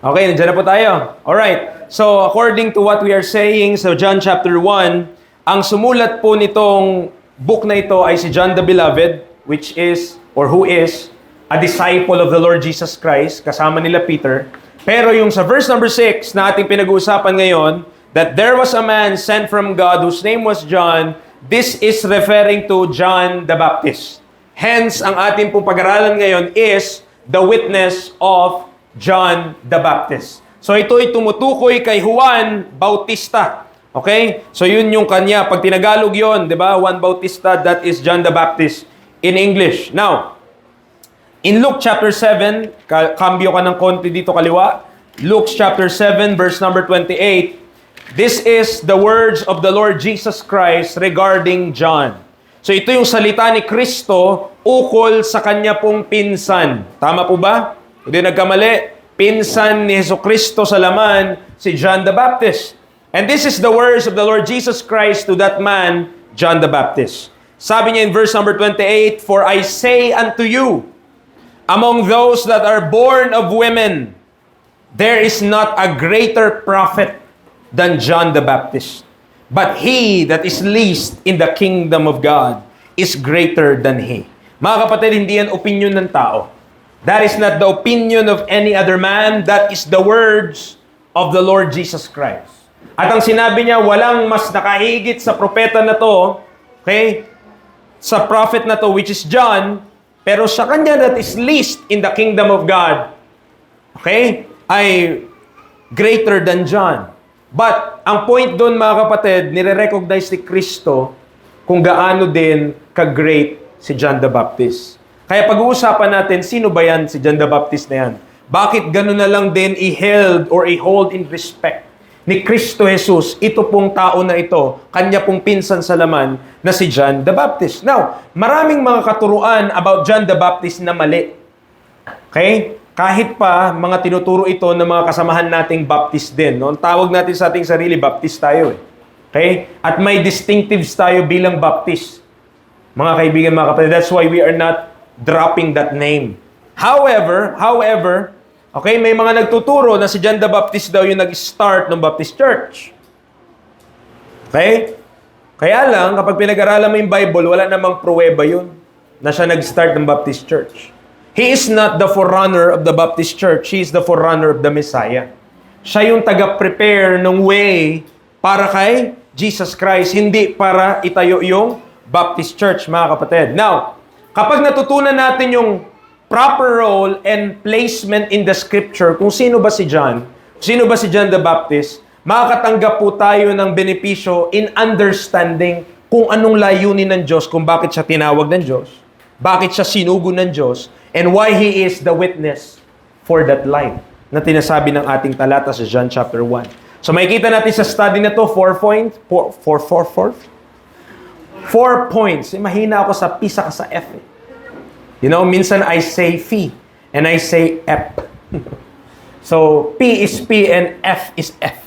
Okay, nandiyan na po tayo. Alright. So, according to what we are saying sa John chapter 1, ang sumulat po nitong book na ito ay si John the Beloved, which is, or who is, a disciple of the Lord Jesus Christ, kasama nila Peter. Pero yung sa verse number 6 na ating pinag-uusapan ngayon, that there was a man sent from God whose name was John, this is referring to John the Baptist. Hence, ang ating pong pag-aralan ngayon is the witness of John the Baptist. So ito'y tumutukoy kay Juan Bautista. Okay? So yun yung kanya. Pag tinagalog yun, di ba? Juan Bautista, that is John the Baptist in English. Now, in Luke chapter 7, kambyo ka ng konti dito kaliwa. Luke chapter 7, verse number 28. This is the words of the Lord Jesus Christ regarding John. So ito yung salita ni Kristo ukol sa kanya pong pinsan. Tama po ba? Hindi nagkamali. Pinsan ni Jesucristo sa laman, si John the Baptist. And this is the words of the Lord Jesus Christ to that man, John the Baptist. Sabi niya in verse number 28, "For I say unto you, among those that are born of women, there is not a greater prophet than John the Baptist. But he that is least in the kingdom of God is greater than he." Mga kapatid, hindi yan opinion ng tao. That is not the opinion of any other man. That is the words of the Lord Jesus Christ. At ang sinabi niya, walang mas nakahigit sa propeta na to, okay, sa prophet na to, which is John, pero sa kanya that is least in the kingdom of God, okay, ay greater than John. But, ang point doon mga kapatid, nire-recognize ni Kristo kung gaano din ka-great si John the Baptist. Kaya pag-uusapan natin, sino ba yan si John the Baptist na yan? Bakit gano'n na lang din i-held or i-hold in respect ni Kristo Jesus, ito pong tao na ito, kanya pong pinsan sa laman na si John the Baptist. Now, maraming mga katuruan about John the Baptist na mali. Okay? Kahit pa mga tinuturo ito ng mga kasamahan nating Baptist din. No? Ang tawag natin sa ating sarili, Baptist tayo. Okay? At may distinctives tayo bilang Baptist. Mga kaibigan, mga kapatid, that's why we are not dropping that name. However, okay, may mga nagtuturo na si John the Baptist daw yung nag-start ng Baptist Church. Okay? Kaya lang, kapag pinag-aralan mo yung Bible, wala namang pruweba yun na siya nag-start ng Baptist Church. He is not the forerunner of the Baptist Church. He is the forerunner of the Messiah. Siya yung taga-prepare ng way para kay Jesus Christ, hindi para itayo yung Baptist Church, mga kapatid. Now, kapag natutunan natin yung proper role and placement in the Scripture, kung sino ba si John, sino ba si John the Baptist, makakatanggap po tayo ng benepisyo in understanding kung anong layunin ng Diyos, kung bakit siya tinawag ng Diyos, bakit siya sinugo ng Diyos, and why He is the witness for that life na tinasabi ng ating talata sa John chapter 1. So makikita natin sa study na to, 4 points. 4 points. Mahina ako sa P saka sa F. You know, minsan I say phi and I say F. So, P is P and F is F.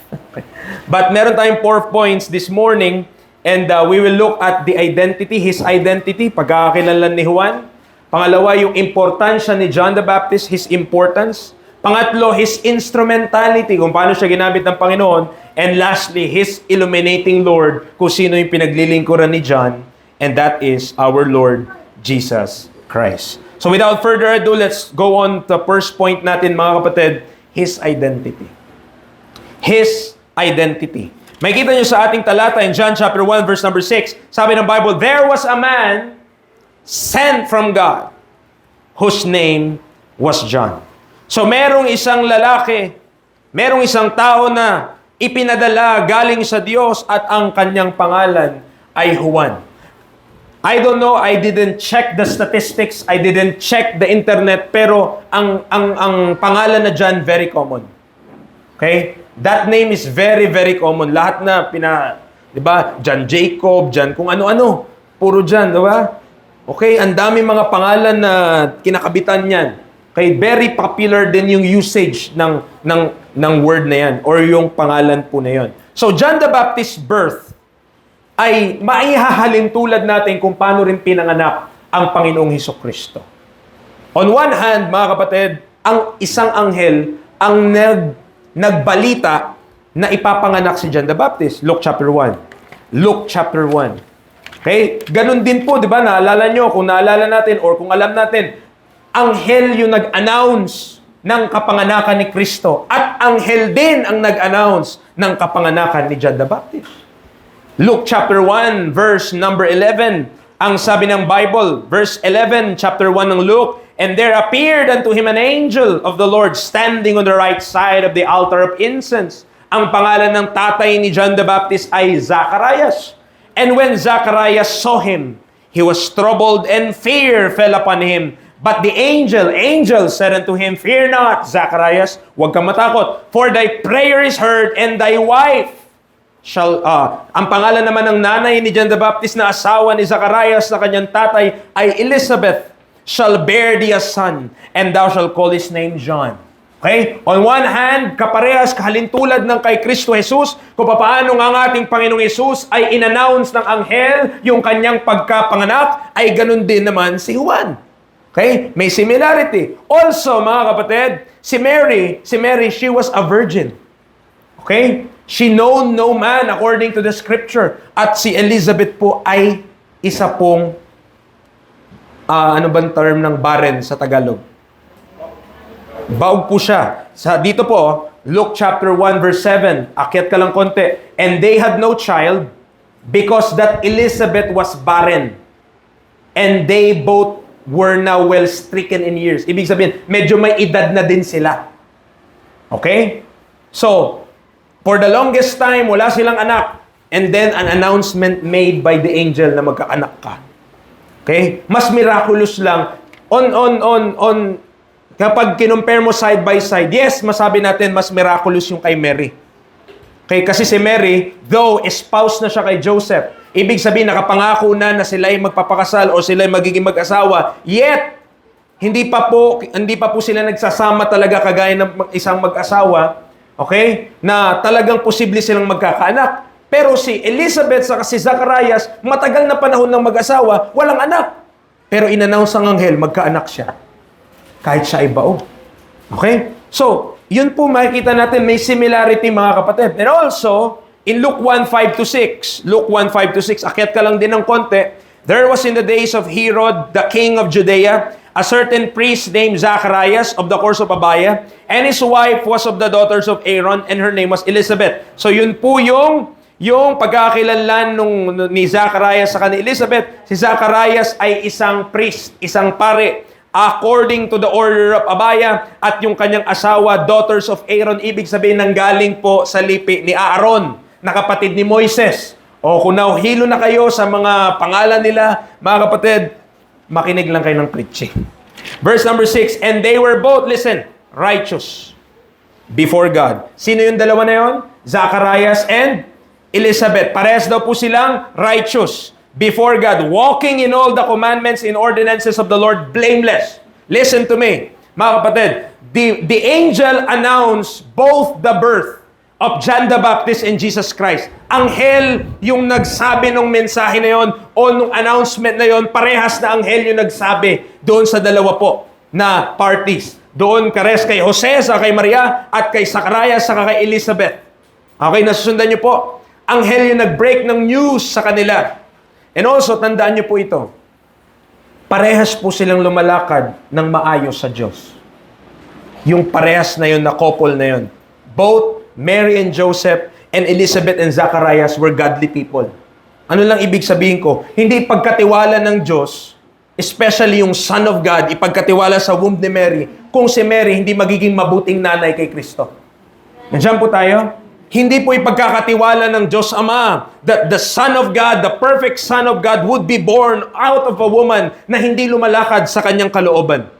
But meron tayong 4 points this morning and we will look at the identity, his identity, pagkakakilanlan ni Juan. Pangalawa, yung importansya ni John the Baptist, his importance. Pangatlo, his instrumentality, kung paano siya ginamit ng Panginoon. And lastly, his illuminating Lord, kung sino yung pinaglilingkuran ni John. And that is our Lord Jesus Christ. So without further ado, let's go on to the first point natin, mga kapatid, his identity. His identity. Makikita nyo sa ating talata in John chapter 1, verse number 6. Sabi ng Bible, there was a man sent from God whose name was John. So merong isang lalaki, merong isang tao na ipinadala galing sa Diyos at ang kanyang pangalan ay Juan. I don't know, I didn't check the statistics, I didn't check the internet, pero ang pangalan na John very common. Okay? That name is very, very common. Lahat na di ba? John Jacob, John kung ano-ano. Puro John, di ba? Okay, ang dami mga pangalan na kinakabitan niyan. Okay, very popular din yung usage ng word na yan or yung pangalan po na yan. So, John the Baptist's birth ay maihahalin tulad natin kung paano rin pinanganak ang Panginoong Hesukristo. On one hand, mga kapatid, ang isang anghel ang nagbalita na ipapanganak si John the Baptist? Luke chapter 1. Luke chapter 1. Okay? Ganun din po, di ba? Naalala nyo, kung naalala natin or kung alam natin, anghel yung nag-announce ng kapanganakan ni Kristo. At anghel din ang nag-announce ng kapanganakan ni John the Baptist. Luke chapter 1, verse number 11. Ang sabi ng Bible, verse 11, chapter 1 ng Luke, "And there appeared unto him an angel of the Lord standing on the right side of the altar of incense." Ang pangalan ng tatay ni John the Baptist ay Zacharias. "And when Zacharias saw him, he was troubled, and fear fell upon him. But the angel said unto him, Fear not, Zacharias, huwag kang matakot, for thy prayer is heard, and thy wife ang pangalan naman ng nanay ni John the Baptist na asawa ni Zacharias na kanyang tatay ay Elizabeth, shall bear thee a son, and thou shalt call his name John." Okay? On one hand, kaparehas, kahalintulad ng kay Kristo Jesus, kung paano nga ang ating Panginoong Jesus ay in-announce ng anghel yung kanyang pagkapanganak, ay ganun din naman si Juan. Okay? May similarity. Also, mga kapatid, si Mary, she was a virgin. Okay? She known no man according to the scripture. At si Elizabeth po ay isa pong, ano bang term ng barren sa Tagalog? Baog po siya. Dito po, Luke chapter 1 verse 7. Akyat ka lang konti. "And they had no child because that Elizabeth was barren. And they both were now well stricken in years." Ibig sabihin, medyo may edad na din sila. Okay? So, for the longest time, wala silang anak. And then, an announcement made by the angel na magkaanak ka. Okay? Mas miraculous lang. Kapag kinumpare mo side by side, yes, masabi natin mas miraculous yung kay Mary. Okay? Kasi si Mary, though espoused na siya kay Joseph, ibig sabihin, nakapangako na sila ay magpapakasal o sila ay magiging mag-asawa, yet, hindi pa po sila nagsasama talaga kagaya ng isang mag-asawa. Okay? Na talagang posible silang magkakaanak. Pero si Elizabeth sa si Zacharias, matagal na panahon ng mag-asawa, walang anak. Pero in-announce ng anghel, magkaanak siya. Kahit siya ay baog. Okay? So, yun po makikita natin, may similarity mga kapatid. And also, in Luke 1:5-6, akyat ka lang din ng konti, "There was in the days of Herod, the king of Judea, a certain priest named Zacharias of the course of Abia, and his wife was of the daughters of Aaron, and her name was Elizabeth." So yun po yung pagkakakilanlan ni Zacharias sa ni Elizabeth. Si Zacharias ay isang priest, isang pare, according to the order of Abia, at yung kanyang asawa, daughters of Aaron, ibig sabihin nanggaling po sa lipi ni Aaron, na kapatid ni Moises. O kung nauhilo na kayo sa mga pangalan nila, mga kapatid, makinig lang kayo ng preaching. Verse number 6, "And they were both," listen, "righteous before God." Sino yung dalawa na yun? Zacharias and Elizabeth. Parehas daw po silang righteous before God, walking in all the commandments and ordinances of the Lord, blameless. Listen to me, mga kapatid. The angel announced both the birth of John the Baptist and Jesus Christ. Anghel yung nagsabi ng mensahe na yon o nung announcement na yon, parehas na anghel yung nagsabi doon sa dalawa po na parties. Doon kares kay Jose, sa kay Maria, at kay Zacharias, sa kay Elizabeth. Okay, nasusundan niyo po? Anghel yung nag-break ng news sa kanila. And also, tandaan niyo po ito. Parehas po silang lumalakad ng maayos sa Diyos. Yung parehas na yun, na couple na yun. Both Mary and Joseph and Elizabeth and Zacharias were godly people. Ano lang ibig sabihin ko? Hindi pagkatiwala ng Diyos, especially yung Son of God, ipagkatiwala sa womb ni Mary, kung si Mary hindi magiging mabuting nanay kay Kristo. Nandiyan po tayo? Hindi po ipagkakatiwala ng Diyos Ama that the Son of God, the perfect Son of God, would be born out of a woman na hindi lumalakad sa kanyang kalooban.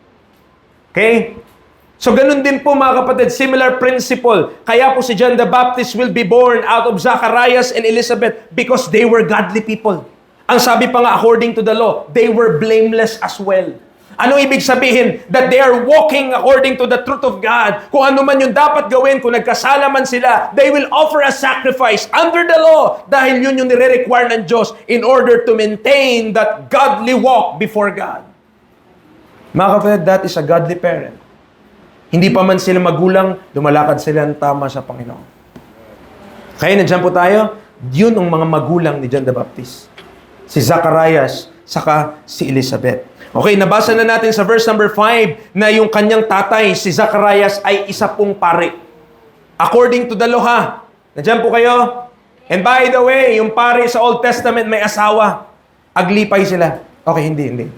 Okay? So ganun din po mga kapatid, similar principle. Kaya po si John the Baptist will be born out of Zacharias and Elizabeth because they were godly people. Ang sabi pa nga, according to the law, they were blameless as well. Anong ibig sabihin? That they are walking according to the truth of God. Kung ano man yung dapat gawin, kung nagkasala man sila, they will offer a sacrifice under the law dahil yun yung nire-require ng Diyos in order to maintain that godly walk before God. Mga kapatid, that is a godly parent. Hindi pa man sila magulang, lumalakad sila ng tama sa Panginoon. Kaya nandiyan po tayo, yun ang mga magulang ni John the Baptist. Si Zacharias, saka si Elizabeth. Okay, nabasa na natin sa verse number 5 na yung kanyang tatay, si Zacharias, ay isa pong pari. According to the law, ha? Nandiyan po kayo? And by the way, yung pari sa Old Testament may asawa. Aglipay sila. Okay, hindi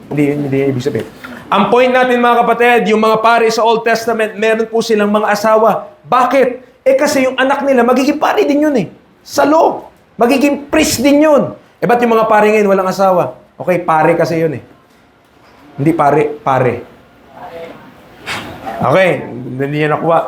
ibig sabihin. Ang point natin mga kapatid, yung mga pari sa Old Testament, meron po silang mga asawa. Bakit? Kasi yung anak nila, magiging pari din yun eh. Sa law. Magiging priest din yun. Ba't yung mga pari ngayon walang asawa? Okay, pare kasi yun eh. Hindi pare. Okay, hindi niya nakuha.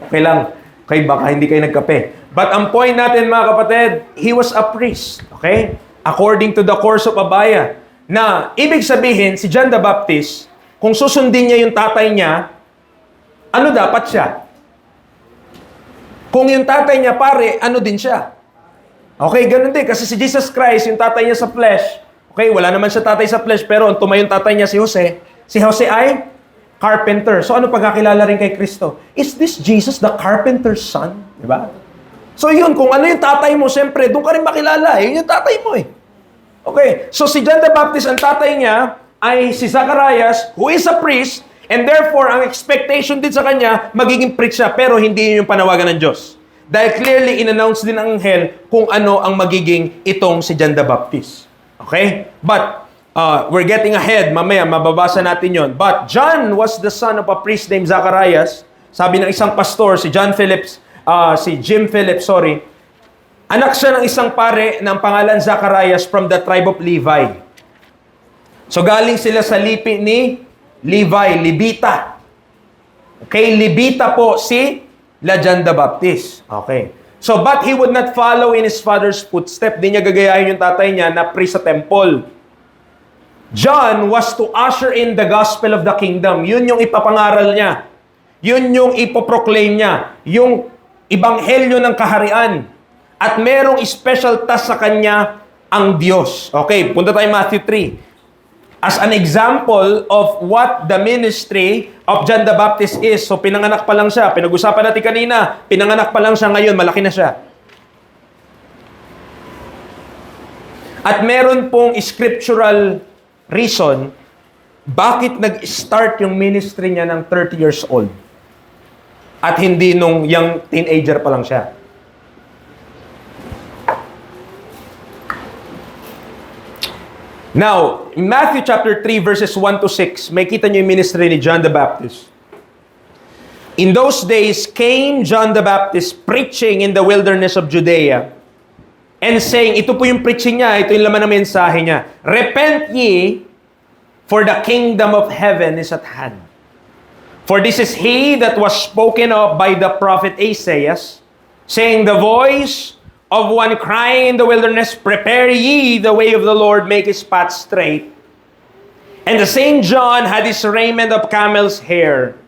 Okay lang. Okay, baka hindi kayo nagkape. But ang point natin mga kapatid, he was a priest. Okay? According to the course of Abaya. Na, ibig sabihin, si John the Baptist, kung susundin niya yung tatay niya, ano dapat siya? Kung yung tatay niya pare, ano din siya? Okay, ganun din. Kasi si Jesus Christ, yung tatay niya sa flesh, okay, wala naman siya tatay sa flesh, pero ang tumayong tatay niya si Jose. Si Jose ay carpenter. So ano pagkakilala rin kay Kristo? Is this Jesus the carpenter's son? Diba? So yun, kung ano yung tatay mo, siyempre, doon ka rin makilala. Yun yung tatay mo eh. Okay, so si John the Baptist, ang tatay niya ay si Zacharias, who is a priest, and therefore, ang expectation din sa kanya, magiging priest siya, pero hindi yun yung panawagan ng Diyos. Dahil clearly, in-announce din ng anghel kung ano ang magiging itong si John the Baptist. Okay? But, we're getting ahead. Mamaya, mababasa natin yon. But, John was the son of a priest named Zacharias. Sabi ng isang pastor, si Jim Phillips, anak siya ng isang pare ng pangalan Zacharias from the tribe of Levi. So, galing sila sa lipi ni Levi, Levita. Okay, Levita po si John the Baptist. Okay. So, but he would not follow in his father's footstep. Di niya gagayahin yung tatay niya na priest sa temple. John was to usher in the gospel of the kingdom. Yun yung ipapangaral niya. Yun yung ipoproclaim niya. Yung ibanghelyo ng kaharian. At merong special task sa kanya ang Diyos. Okay, punta tayo Matthew 3. As an example of what the ministry of John the Baptist is. So, pinanganak pa lang siya. Pinag-usapan natin kanina. Pinanganak pa lang siya ngayon. Malaki na siya. At meron pong scriptural reason bakit nag-start yung ministry niya ng 30 years old. At hindi nung young teenager pa lang siya. Now, in Matthew chapter 3 verses 1 to 6, may kita niyo yung ministry ni John the Baptist. In those days came John the Baptist preaching in the wilderness of Judea and saying, ito po yung preaching niya, ito yung laman ng mensahe niya. Repent ye, for the kingdom of heaven is at hand. For this is he that was spoken of by the prophet Isaiah, saying, the voice of one crying in the wilderness, prepare ye the way of the Lord, make his path straight. And the same John had his raiment of camel's hair.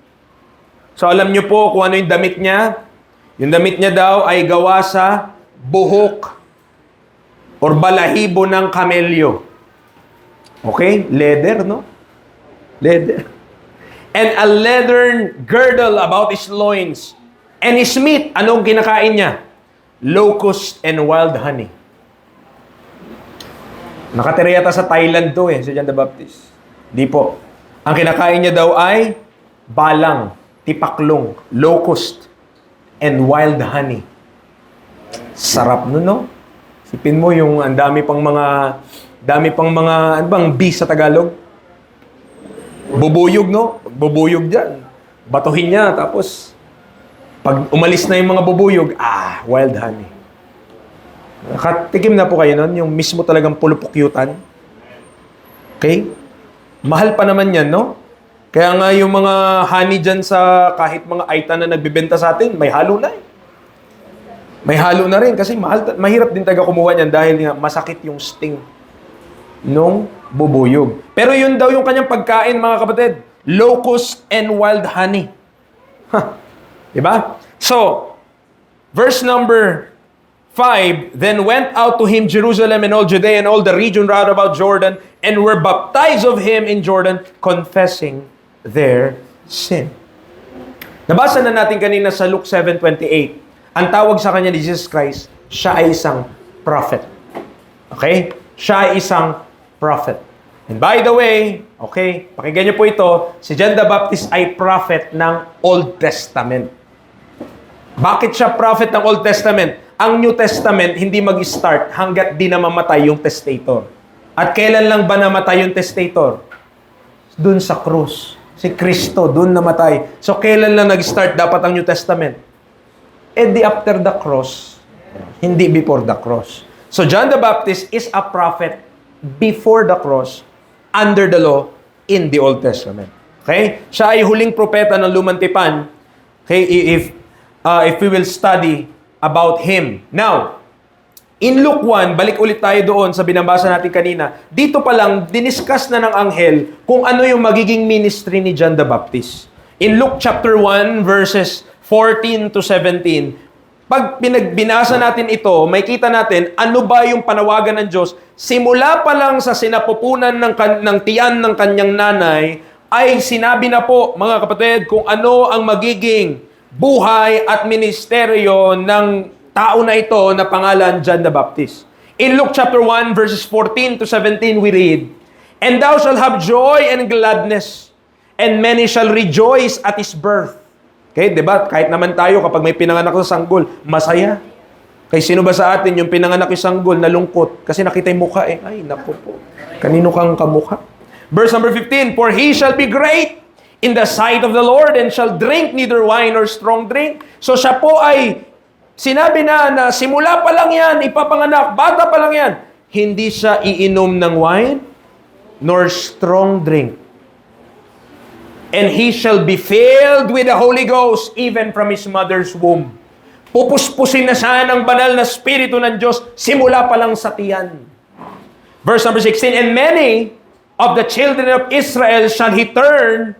So alam niyo po kung ano yung damit niya? Yung damit niya daw ay gawa sa buhok or balahibo ng kamelyo. Okay? Leather, no? Leather. And a leathern girdle about his loins. And his meat, anong kinakain niya? Locust and wild honey. Nakatira yata sa Thailand to si John the Baptist. Di po. Ang kinakain niya daw ay balang, tipaklong, locust, and wild honey. Sarap nun, no? Sipin mo yung ang dami pang mga, ano bang bees sa Tagalog? Bubuyog, no? Bubuyog dyan. Batuhin niya, tapos pag umalis na yung mga bubuyog, wild honey. Nakatikim na po kayo nun, yung mismo talagang pulupukyutan. Okay? Mahal pa naman yan, no? Kaya nga yung mga honey dyan sa kahit mga aita na nagbibenta sa atin, may halo na eh. May halo na rin kasi mahirap din taga kumuha niyan dahil nga masakit yung sting nung bubuyog. Pero yun daw yung kanyang pagkain, mga kapatid. Locust and wild honey. Diba? So, verse number 5, then went out to him Jerusalem and all Judea and all the region round about Jordan, and were baptized of him in Jordan, confessing their sin. Nabasa na natin kanina sa Luke 7:28. Ang tawag sa kanya ni Jesus Christ, siya ay isang prophet. Okay? Siya ay isang prophet. And by the way, okay, pakinggan niyo po ito, si John the Baptist ay prophet ng Old Testament. Bakit siya prophet ng Old Testament? Ang New Testament hindi mag-start hanggat di na mamatay yung testator. At kailan lang ba namatay yung testator? Doon sa krus. Si Kristo, doon namatay. So, kailan lang nag-start dapat ang New Testament? Di after the cross. Hindi before the cross. So, John the Baptist is a prophet before the cross, under the law, in the Old Testament. Okay? Siya ay huling propeta ng lumang tipan. Okay? If we will study about him. Now, in Luke 1, balik ulit tayo doon sa binabasa natin kanina. Dito pa lang, diniscuss na ng anghel kung ano yung magiging ministry ni John the Baptist. In Luke chapter 1, verses 14 to 17, pag pinagbinasa natin ito, may kita natin ano ba yung panawagan ng Diyos. Simula pa lang sa sinapupunan ng tiyan ng kanyang nanay, ay sinabi na po, mga kapatid, kung ano ang magiging buhay at ministeryo ng tao na ito na pangalan John the Baptist. In Luke chapter 1, verses 14 to 17, we read, "And thou shalt have joy and gladness, and many shall rejoice at his birth." Okay, di ba? Kahit naman tayo, kapag may pinanganak sa sanggol, masaya. Kaya sino ba sa atin yung pinanganak sa sanggol, nalungkot? Kasi nakita yung mukha eh. Ay, naku po. Kanino kang kamukha? Verse number 15, "For he shall be great in the sight of the Lord, and shall drink neither wine nor strong drink." So siya po ay, sinabi na simula pa lang yan, ipapanganak, bata pa lang yan. Hindi siya iinom ng wine, nor strong drink. "And he shall be filled with the Holy Ghost, even from his mother's womb." Pupuspusin na siya ng banal na Espiritu ng Diyos, simula pa lang sa tiyan. Verse number 16, "And many of the children of Israel shall he turn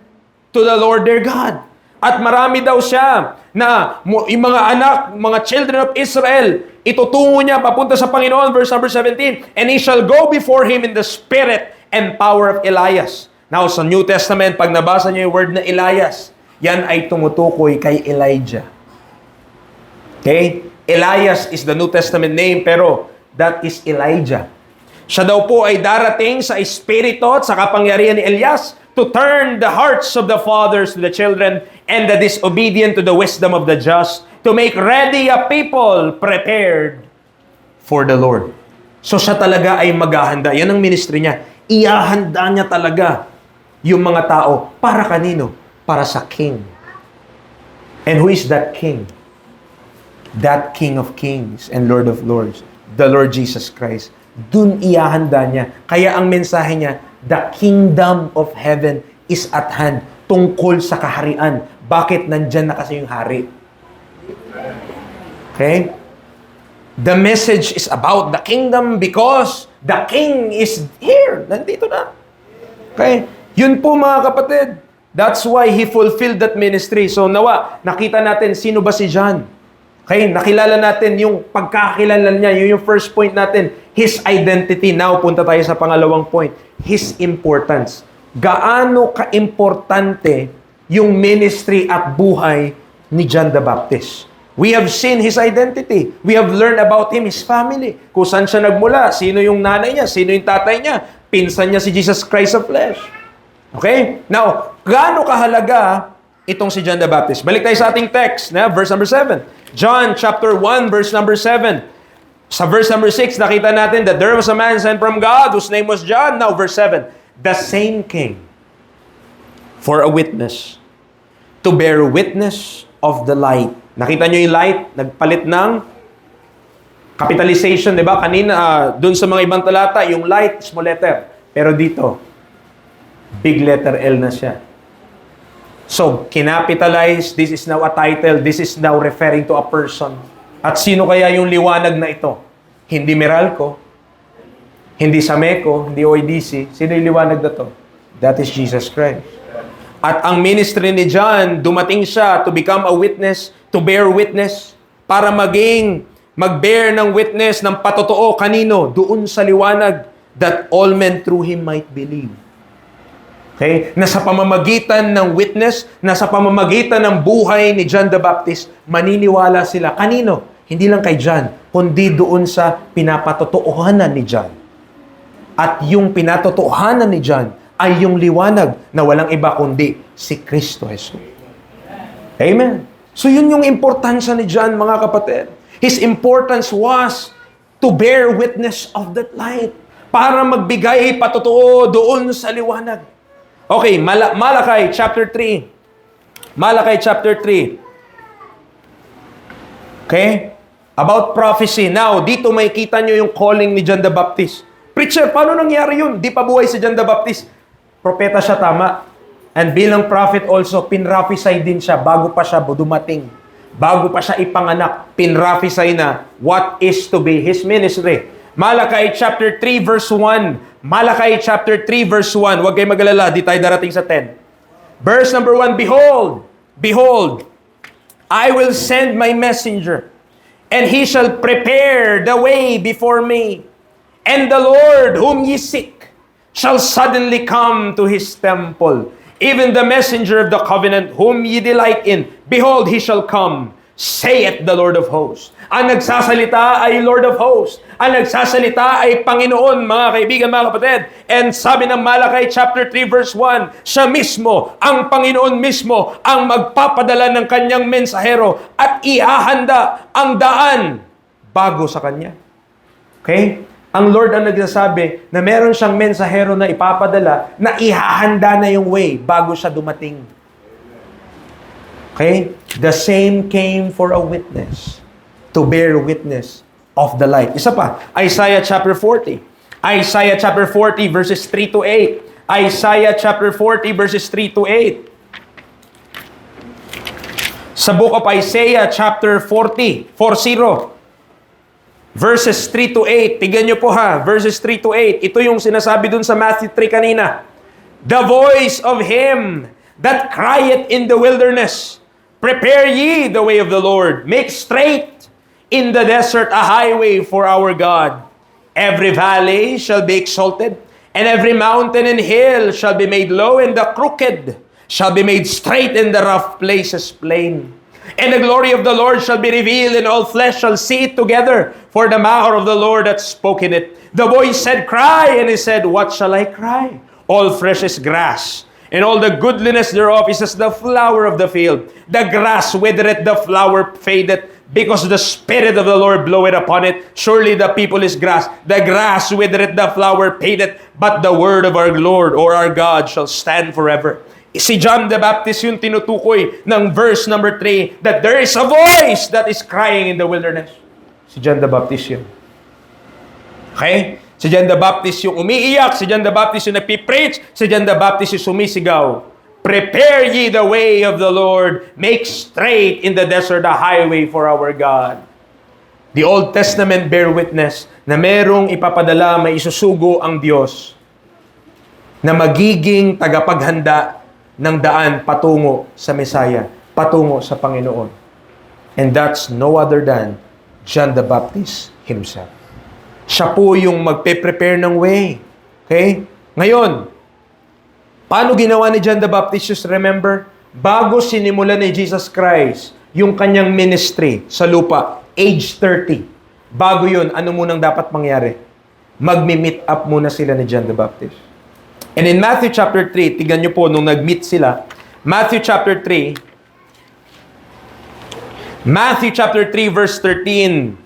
to the Lord their God." At marami daw siya na yung mga anak, mga children of Israel, itutungo niya papunta sa Panginoon. Verse number 17, "And he shall go before him in the spirit and power of Elias." Now, sa New Testament, pag nabasa niyo yung word na Elias, yan ay tumutukoy kay Elijah. Okay? Elias is the New Testament name, pero that is Elijah. Siya daw po ay darating sa espiritu at sa kapangyarihan ni Elias to turn the hearts of the fathers to the children and the disobedient to the wisdom of the just, to make ready a people prepared for the Lord. So siya talaga ay maghahanda. Yan ang ministry niya. Iahanda niya talaga yung mga tao. Para kanino? Para sa King. And who is that King? That King of Kings and Lord of Lords. The Lord Jesus Christ. Dun iahanda niya. Kaya ang mensahe niya, the kingdom of heaven is at hand. Tungkol sa kaharian. Bakit nandyan na kasi yung hari? Okay? The message is about the kingdom because the King is here. Nandito na. Okay? Yun po mga kapatid. That's why he fulfilled that ministry. So nawa, nakita natin sino ba si John. Okay? Nakilala natin yung pagkakilala niya. Yun yung first point natin. His identity. Now, punta tayo sa pangalawang point. His importance. Gaano ka-importante yung ministry at buhay ni John the Baptist. We have seen his identity. We have learned about him, his family. Kung saan siya nagmula, sino yung nanay niya, sino yung tatay niya, pinsan niya si Jesus Christ of flesh. Okay? Now, gaano kahalaga itong si John the Baptist? Balik tayo sa ating text, na verse number 7. John chapter 1, verse number 7. Sa verse number 6, nakita natin that there was a man sent from God whose name was John. Now, verse 7. The same came for a witness, to bear witness of the light. Nakita nyo yung light? Nagpalit ng capitalization, di ba? Kanina, dun sa mga ibang talata, yung light, small letter. Pero dito, big letter L na siya. So, kinapitalize, this is now a title, this is now referring to a person. At sino kaya yung liwanag na ito? Hindi Meralco, hindi Sameco, hindi OIDC. Sino yung liwanag na to? That is Jesus Christ. At ang ministry ni John, dumating siya to become a witness, to bear witness, para mag-bear ng witness ng patotoo. Kanino? Doon sa liwanag, that all men through him might believe. Okay? Na sa pamamagitan ng witness, na sa pamamagitan ng buhay ni John the Baptist, maniniwala sila. Kanino? Hindi lang kay John, kundi doon sa pinapatotohanan ni John. At yung pinatotohanan ni John ay yung liwanag na walang iba kundi si Kristo Jesus. Amen. So yun yung importansya ni John, mga kapatid. His importance was to bear witness of that light. Para magbigay patotoo doon sa liwanag. Okay, Malakay chapter 3. Malakay chapter 3. Okay? About prophecy. Now, dito makikita nyo yung calling ni John the Baptist. Preacher, paano nangyari yun? Di pa buhay si John the Baptist. Propeta siya, tama. And bilang prophet also, pinrapisay din siya bago pa siya dumating. Bago pa siya ipanganak, pinrapisay na what is to be his ministry. Malakay chapter 3 verse 1. Malakay chapter 3 verse 1. Huwag kayo mag-alala, di tayo darating sa 10. Verse number 1, Behold, I will send my messenger, and he shall prepare the way before me. And the Lord whom ye seek shall suddenly come to his temple. Even the messenger of the covenant whom ye delight in, behold, he shall come, saith the Lord of hosts. Ang nagsasalita ay Lord of hosts. Ang nagsasalita ay Panginoon, mga kaibigan, mga kapatid. And sabi ng Malakay chapter 3 verse 1, siya mismo, ang Panginoon mismo, ang magpapadala ng kanyang mensahero at ihahanda ang daan bago sa kanya. Okay? Ang Lord ang nagsasabi na meron siyang mensahero na ipapadala na ihahanda na yung way bago siya dumating. Okay? The same came for a witness, to bear witness of the light. Isa pa, Isaiah chapter 40. Isaiah chapter 40 verses 3 to 8. Isaiah chapter 40 verses 3 to 8. Sa book of Isaiah chapter 40, verses 3 to 8. Tignan nyo po ha, verses 3 to 8. Ito yung sinasabi dun sa Matthew 3 kanina. The voice of him that crieth in the wilderness, prepare ye the way of the Lord, make straight in the desert a highway for our God. Every valley shall be exalted, and every mountain and hill shall be made low, and the crooked shall be made straight, and the rough places plain. And the glory of the Lord shall be revealed, and all flesh shall see it together, for the mouth of the Lord hath spoken it. The voice said, Cry, and he said, What shall I cry? All flesh is grass, and all the goodliness thereof is as the flower of the field. The grass withereth, the flower fadeth, because the Spirit of the Lord bloweth upon it. Surely the people is grass. The grass withereth, the flower fadeth, but the word of our Lord or our God shall stand forever. Si John the Baptist yung tinutukoy ng verse number 3, that there is a voice that is crying in the wilderness. Si John the Baptist yun. Okay? Si John the Baptist yung umiiyak, si John the Baptist yung nagpipreach, si John the Baptist yung sumisigaw. Prepare ye the way of the Lord, make straight in the desert a highway for our God. The Old Testament bear witness na merong ipapadala, may isusugo ang Diyos na magiging tagapaghanda ng daan patungo sa Messiah, patungo sa Panginoon. And that's no other than John the Baptist himself. Siya po yung magpe-prepare ng way. Okay? Ngayon, paano ginawa ni John the Baptist? Just remember, bago sinimulan ni Jesus Christ yung kanyang ministry sa lupa, age 30. Bago yun, ano munang dapat mangyari? Magmi-meet up muna sila ni John the Baptist. And in Matthew chapter 3, tignan nyo po nung nag-meet sila, Matthew chapter 3 verse 13.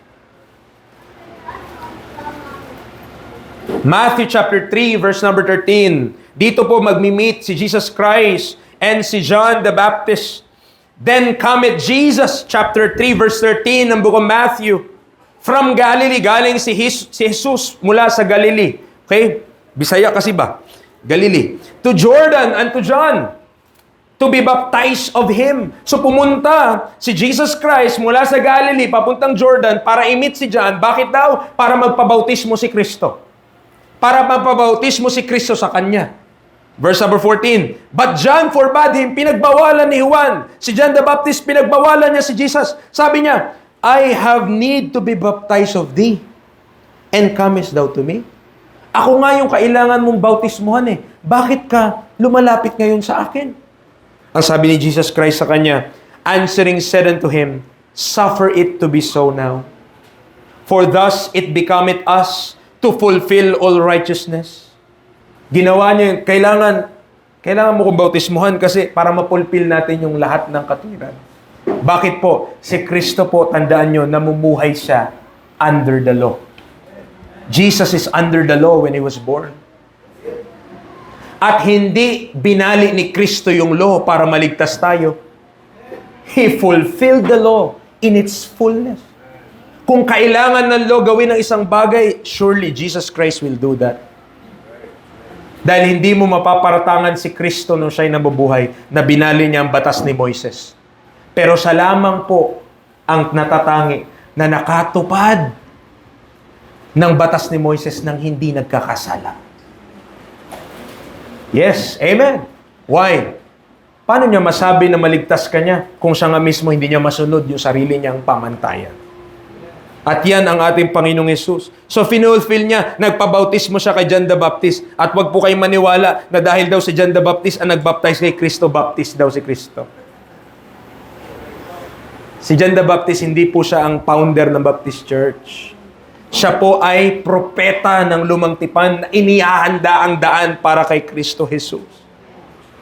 Matthew chapter 3 verse number 13. Dito po magmi-meet si Jesus Christ and si John the Baptist. Then cometh Jesus, chapter 3 verse 13 ng book of Matthew. From Galilee, galing si Jesus mula sa Galilee. Okay? Bisaya kasi ba? Galilee. To Jordan and to John, to be baptized of him. So pumunta si Jesus Christ mula sa Galilee, papuntang Jordan, para i-meet si John. Bakit daw? Para magpabautismo si Kristo. Para magpabautismo si Kristo sa kanya. Verse number 14. But John forbade him, pinagbawalan ni Juan. Si John the Baptist, pinagbawalan niya si Jesus. Sabi niya, I have need to be baptized of thee, and comest thou to me? Ako nga yung kailangan mong bautismuhan eh. Bakit ka lumalapit ngayon sa akin. Ang sabi ni Jesus Christ sa kanya, answering said unto him, suffer it to be so now. For thus it becometh us to fulfill all righteousness. Ginawa niya yung, kailangan mo kong bautismuhan kasi para mapulfill natin yung lahat ng katwiran. Bakit po? Si Kristo po, tandaan nyo, namumuhay siya under the law. Jesus is under the law when He was born. At hindi binali ni Kristo yung law para maligtas tayo. He fulfilled the law in its fullness. Kung kailangan ng law gawin ng isang bagay, surely Jesus Christ will do that. Dahil hindi mo mapaparatangan si Kristo nung siya'y nabubuhay na binali niya ang batas ni Moises. Pero siya lamang po ang natatangi na nakatupad ng batas ni Moises nang hindi nagkakasala. Yes, amen. Why? Paano niya masabi na maligtas ka niya kung siya nga mismo hindi niya masunod yung sarili niyang pamantayan? At yan ang ating Panginoong Yesus. So, finulfill niya, nagpabautismo siya kay John the Baptist. At wag po kayong maniwala na dahil daw si John the Baptist ang nagbaptize kay Kristo, Baptist daw si Kristo. Si John the Baptist, hindi po siya ang founder ng Baptist Church. Siya po ay propeta ng lumang tipan na inihahanda ang daan para kay Kristo Jesus.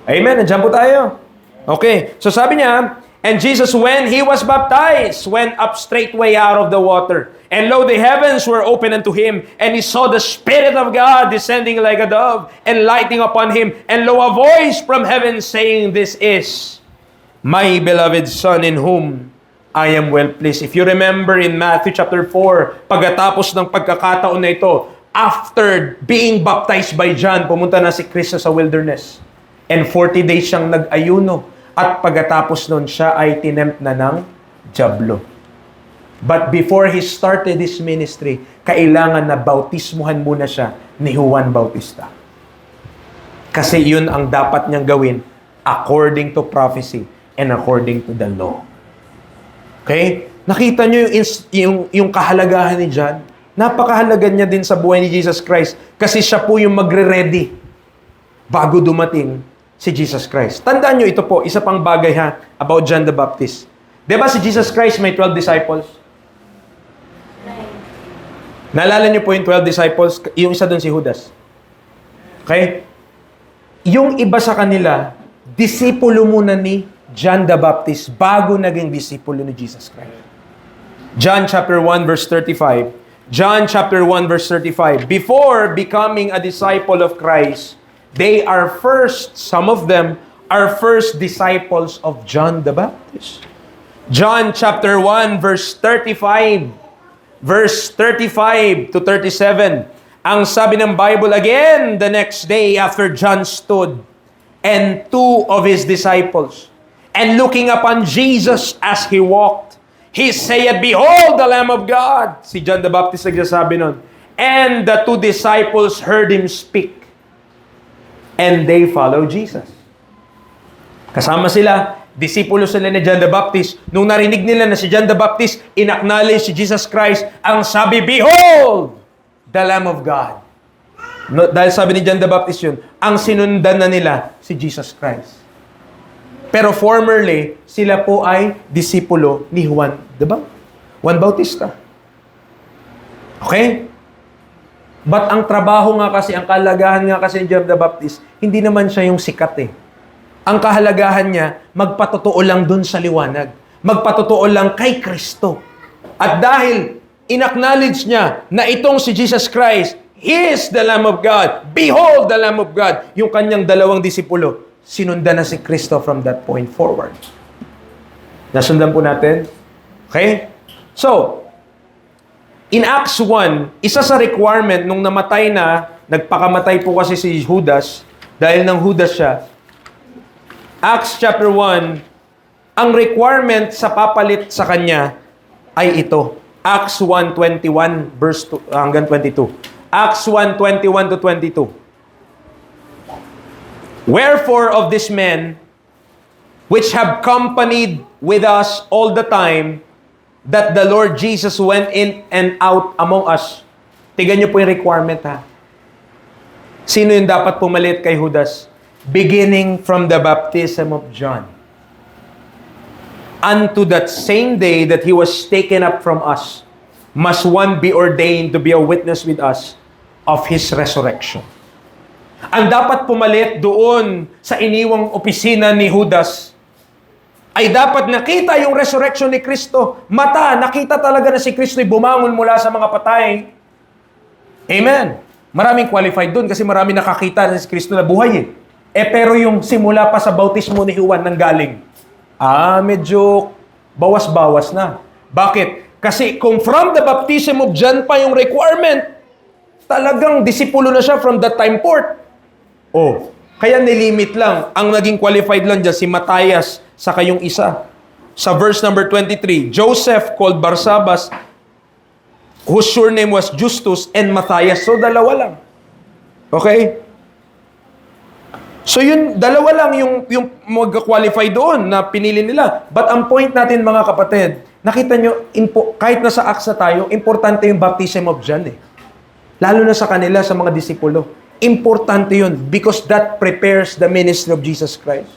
Amen? Nandiyan po tayo. Okay. So sabi niya, and Jesus, when He was baptized, went up straightway out of the water. And lo, the heavens were opened unto Him, and He saw the Spirit of God descending like a dove, and lighting upon Him. And lo, a voice from heaven saying, this is my beloved Son, in whom I am well pleased. If you remember in Matthew chapter 4, pagkatapos ng pagkakataon na ito, after being baptized by John, pumunta na si Kristo sa wilderness. And 40 days siyang nag-ayuno. At pagkatapos nun, siya ay tinempt na ng dyablo. But before He started His ministry, kailangan na bautismuhan muna siya ni Juan Bautista. Kasi yun ang dapat niyang gawin according to prophecy and according to the law. Okay? Nakita niyo yung kahalagahan ni John? Napakahalaga niya din sa buhay ni Jesus Christ kasi siya po yung magre-ready bago dumating si Jesus Christ. Tandaan niyo ito po, isa pang bagay about John the Baptist. Diba si Jesus Christ may 12 disciples? Naalala niyo po yung 12 disciples, yung isa doon si Judas. Okay? Yung iba sa kanila, disipulo muna ni John the Baptist bago naging disipulo ni Jesus Christ. John chapter 1 verse 35. John chapter 1 verse 35. Before becoming a disciple of Christ, they are first, some of them are first disciples of John the Baptist. John chapter 1 verse 35. Verse 35 to 37. Ang sabi ng Bible, again, the next day after John stood, and two of his disciples, and looking upon Jesus as he walked, he said, behold the Lamb of God. Si John the Baptist nagsasabi nun. And the two disciples heard him speak. And they followed Jesus. Kasama sila, disipulo sila ni John the Baptist. Nung narinig nila na si John the Baptist, in-acknowledge si Jesus Christ, ang sabi, behold, the Lamb of God. No, dahil sabi ni John the Baptist yun, ang sinundan na nila si Jesus Christ. Pero formerly, sila po ay disipulo ni Juan, diba? Juan Bautista. Okay? But ang trabaho nga kasi, ang kalagahan nga kasi ni John the Baptist, hindi naman siya yung sikat eh. Ang kahalagahan niya, magpatotoo lang dun sa liwanag. Magpatotoo lang kay Kristo. At dahil in-acknowledge niya na itong si Jesus Christ, He is the Lamb of God. Behold the Lamb of God. Yung kanyang dalawang disipulo, sinundan na si Kristo from that point forward. Nasundan po natin? Okay? So, in Acts 1, isa sa requirement nung namatay na, nagpakamatay po kasi si Judas, dahil ng Judas siya, Acts chapter 1, ang requirement sa papalit sa kanya ay ito. Acts 1:21 verse 2, hanggang 22. Acts 1:21 to 22. Wherefore of these men, which have companied with us all the time, that the Lord Jesus went in and out among us. Tignan niyo po yung requirement ha. Sino yung dapat pumalit kay Judas? beginning from the baptism of John, unto that same day that he was taken up from us, must one be ordained to be a witness with us of his resurrection. Ang dapat pumalit doon sa iniwang opisina ni Judas ay dapat nakita yung resurrection ni Kristo. Mata, nakita talaga na si Kristo'y bumangon mula sa mga patay. Amen. Maraming qualified doon kasi marami nakakita na si Kristo na buhay eh. Pero yung simula pa sa bautismo ni Juan nang galing, medyo bawas-bawas na. Bakit? Kasi kung from the baptism of John pa yung requirement, talagang disipulo na siya from that time forth. Kaya nilimit lang. Ang naging qualified lang dyan, si Matthias, saka yung isa. Sa verse number 23, Joseph called Barsabas, whose surname was Justus, and Matthias. So, dalawa lang. Okay? So, yun, dalawa lang yung mag-qualify doon na pinili nila. But ang point natin, mga kapatid, nakita nyo, kahit nasa Acts na tayo, importante yung baptism of John eh. Lalo na sa kanila, sa mga disipulo. Importante yun because that prepares the ministry of Jesus Christ.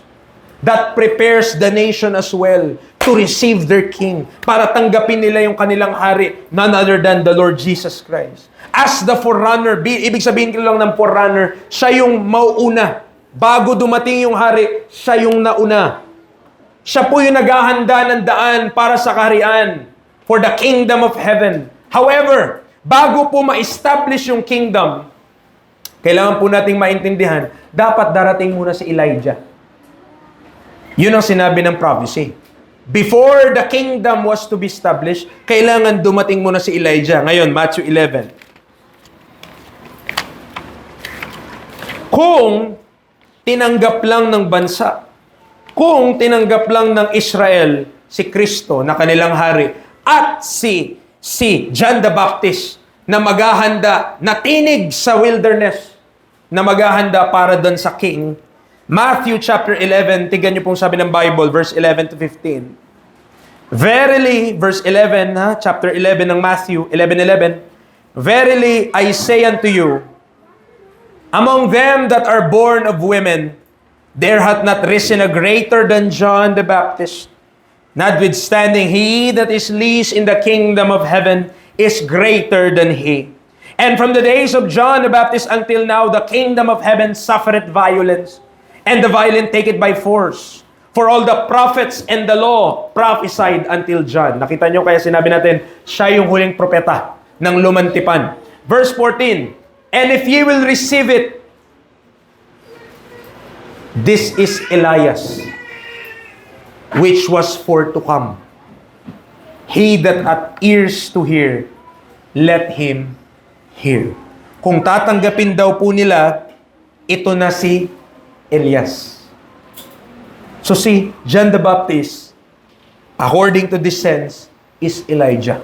That prepares the nation as well to receive their King. Para tanggapin nila yung kanilang hari, none other than the Lord Jesus Christ. As the forerunner, ibig sabihin ko lang ng forerunner, siya yung mauuna. Bago dumating yung hari, siya yung nauna. Siya po yung naghahanda ng daan para sa kaharian for the kingdom of heaven. However, bago po ma-establish yung kingdom, kailangan po nating maintindihan, dapat darating muna si Elijah. Yun ang sinabi ng prophecy. Before the kingdom was to be established, kailangan dumating muna si Elijah. Ngayon, Matthew 11. Kung tinanggap lang ng bansa, kung tinanggap lang ng Israel si Kristo na kanilang hari, at si John the Baptist na maghahanda, na tinig sa wilderness, na maghahanda para doon sa king. Matthew chapter 11, tignan niyo pong sabi ng Bible, verse 11 to 15. Verily, verse 11, chapter 11 ng Matthew, 11:11. Verily, I say unto you, among them that are born of women, there hath not risen a greater than John the Baptist. Notwithstanding, he that is least in the kingdom of heaven is greater than he. And from the days of John the Baptist until now, the kingdom of heaven suffereth violence, and the violent take it by force. For all the prophets and the law prophesied until John. Nakita nyo kaya sinabi natin, siya yung huling propeta ng lumantipan. Verse 14, and if ye will receive it, this is Elias, which was for to come. He that hath ears to hear, let him hear. Kung tatanggapin daw po nila, ito na si Elias. So si John the Baptist, according to this sense, is Elijah.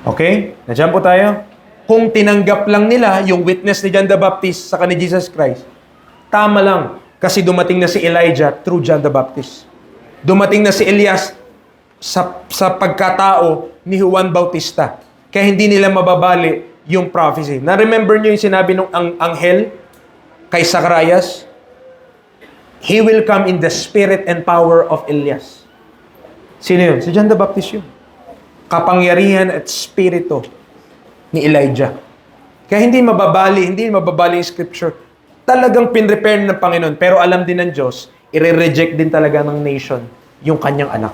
Okay? Nandiyan po tayo? Kung tinanggap lang nila yung witness ni John the Baptist sa ni Jesus Christ, tama lang. Kasi dumating na si Elijah through John the Baptist. Dumating na si Elias sa pagkatao ni Juan Bautista. Kaya hindi nila mababali yung prophecy. Na-remember nyo yung sinabi ng anghel kay Zacharias? He will come in the spirit and power of Elias. Sino yun? Si John the Baptist yun. Kapangyarihan at spirito ni Elijah. Kaya hindi mababali yung scripture. Talagang pinrepare ng Panginoon. Pero alam din ng Diyos, i-reject din talaga ng nation yung kanyang anak.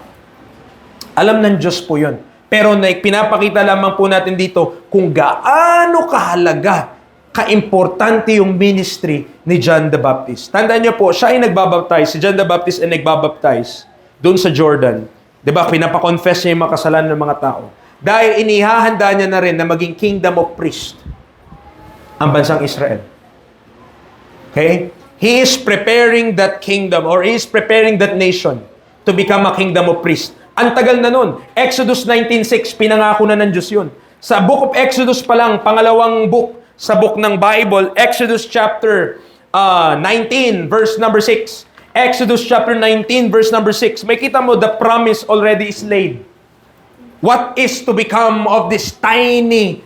Alam ng Diyos po yun. Pero pinapakita lamang po natin dito kung gaano kahalaga, kaimportante yung ministry ni John the Baptist. Tandaan niyo po, siya ay nagbabaptize. Si John the Baptist ay nagbabaptize doon sa Jordan. Diba? Pinapakonfess niya yung mga kasalanan ng mga tao. Dahil inihahanda niya na rin na maging kingdom of priest ang bansang Israel. Okay? He is preparing that kingdom or he is preparing that nation to become a kingdom of priest. Ang tagal na nun. Exodus 19:6, pinangako na ng Diyos yun. Sa book of Exodus pa lang, pangalawang book sa book ng Bible, Exodus chapter 19, verse number 6. Exodus chapter 19, verse number 6. May kita mo, the promise already is laid. What is to become of this tiny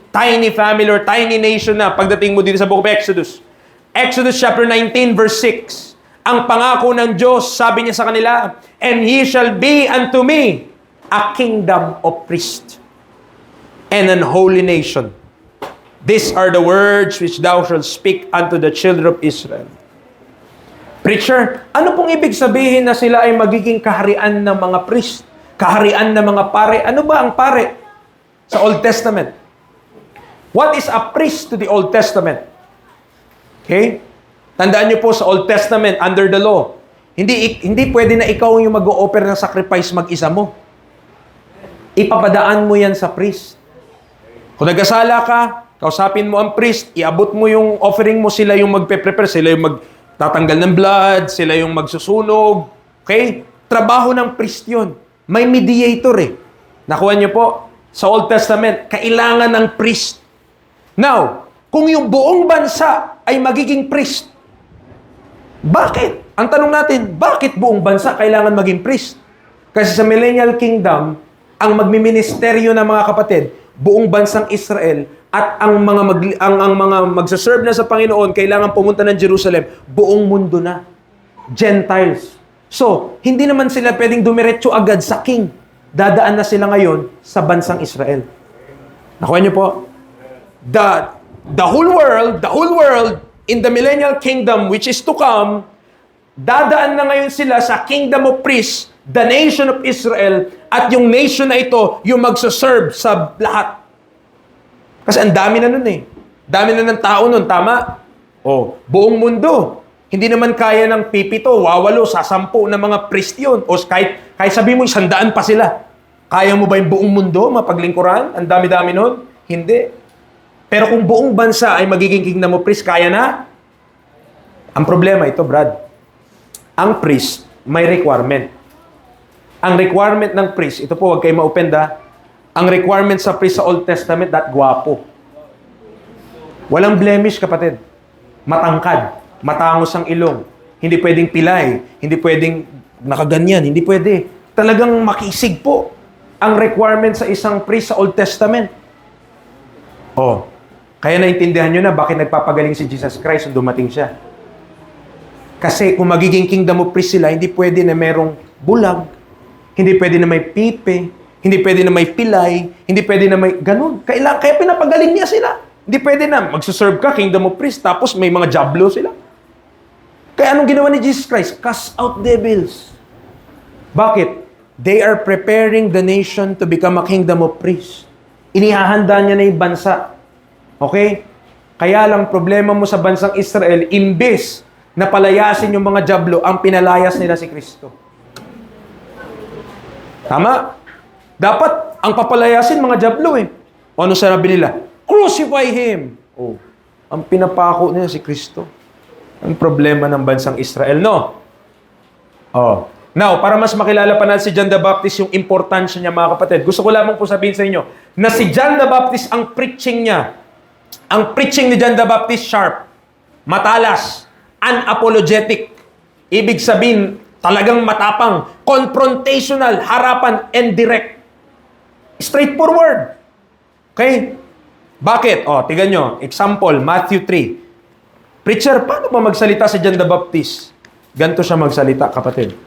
family or tiny nation na pagdating mo dito sa book of Exodus? Exodus chapter 19 verse 6. Ang pangako ng Diyos, sabi niya sa kanila, and he shall be unto me a kingdom of priests and an holy nation. These are the words which thou shalt speak unto the children of Israel. Preacher, ano pong ibig sabihin na sila ay magiging kaharian ng mga priest? Kaharian ng mga pare? Ano ba ang pare sa Old Testament? What is a priest to the Old Testament? Okay? Tandaan niyo po sa Old Testament, under the law, hindi pwede na ikaw yung mag-o-offer ng sacrifice mag-isa mo. Ipapadaan mo yan sa priest. Kung nagkasala ka, kausapin mo ang priest, iabot mo yung offering mo, sila yung magpe-prepare, sila yung magtatanggal ng blood, sila yung magsusunog. Okay? Trabaho ng priest yun. May mediator eh. Nakuha niyo po, sa Old Testament, kailangan ng priest. Now, kung yung buong bansa ay magiging priest, bakit? Ang tanong natin, bakit buong bansa kailangan maging priest? Kasi sa Millennial Kingdom, ang magmiministeryo ng mga kapatid, buong bansang Israel, at ang mga magsaserve na sa Panginoon, kailangan pumunta ng Jerusalem, buong mundo na. Gentiles. So, hindi naman sila pwedeng dumiretso agad sa king. Dadaan na sila ngayon sa bansang Israel. Nakuha niyo po? The whole world in the millennial kingdom which is to come, dadaan na ngayon sila sa kingdom of priests, the nation of Israel, at yung nation na ito, yung magsaserve sa lahat. Kasi ang dami na nun eh. Dami na ng tao nun, tama? O, buong mundo. Hindi naman kaya ng 50, 80, 10 na mga priest yun. O kahit sabi mo, 100 pa sila. Kaya mo ba yung buong mundo mapaglingkuran? Ang dami-dami nun? Hindi. Pero kung buong bansa ay magiging kingdom of priest, kaya na? Ang problema ito, Brad. Ang priest, may requirement. Ang requirement ng priest, ito po, huwag kayo ma-offenda. Ang requirement sa priest sa Old Testament, that gwapo. Walang blemish, kapatid. Matangkad. Matangos ang ilong. Hindi pwedeng pilay. Hindi pwedeng nakaganyan. Hindi pwede. Talagang makisig po ang requirement sa isang priest sa Old Testament. Oh, kaya naintindihan nyo na bakit nagpapagaling si Jesus Christ nung dumating siya. Kasi kung magiging kingdom of priest sila, hindi pwede na merong bulag, hindi pwede na may pipe, hindi pwede na may pilay, hindi pwede na may ganun. Kaya pinapagaling niya sila. Hindi pwede na magsuserve ka, kingdom of priest, tapos may mga jablo sila. Kaya anong ginawa ni Jesus Christ? Cast out devils. Bakit? They are preparing the nation to become a kingdom of priests. Inihahanda niya na yung bansa. Okay? Kaya lang problema mo sa bansang Israel, imbes na palayasin yung mga jablo, ang pinalayas nila si Kristo. Tama? Dapat ang papalayasin mga jablo eh. O ano sabi nila? Crucify Him! Oh, ang pinapako nila si Kristo. Ang problema ng bansang Israel, no? Oh. Now, para mas makilala pa natin si John the Baptist, yung importansya niya, mga kapatid, gusto ko lamang po sabihin sa inyo na si John the Baptist, ang preaching niya, ang preaching ni John the Baptist, sharp, matalas, unapologetic. Ibig sabihin, talagang matapang, confrontational, harapan, and direct. Straightforward. Okay? Bakit? O, tignan nyo. Example, Matthew 3. Preacher, paano ba magsalita si John the Baptist? Ganito siya magsalita, kapatid.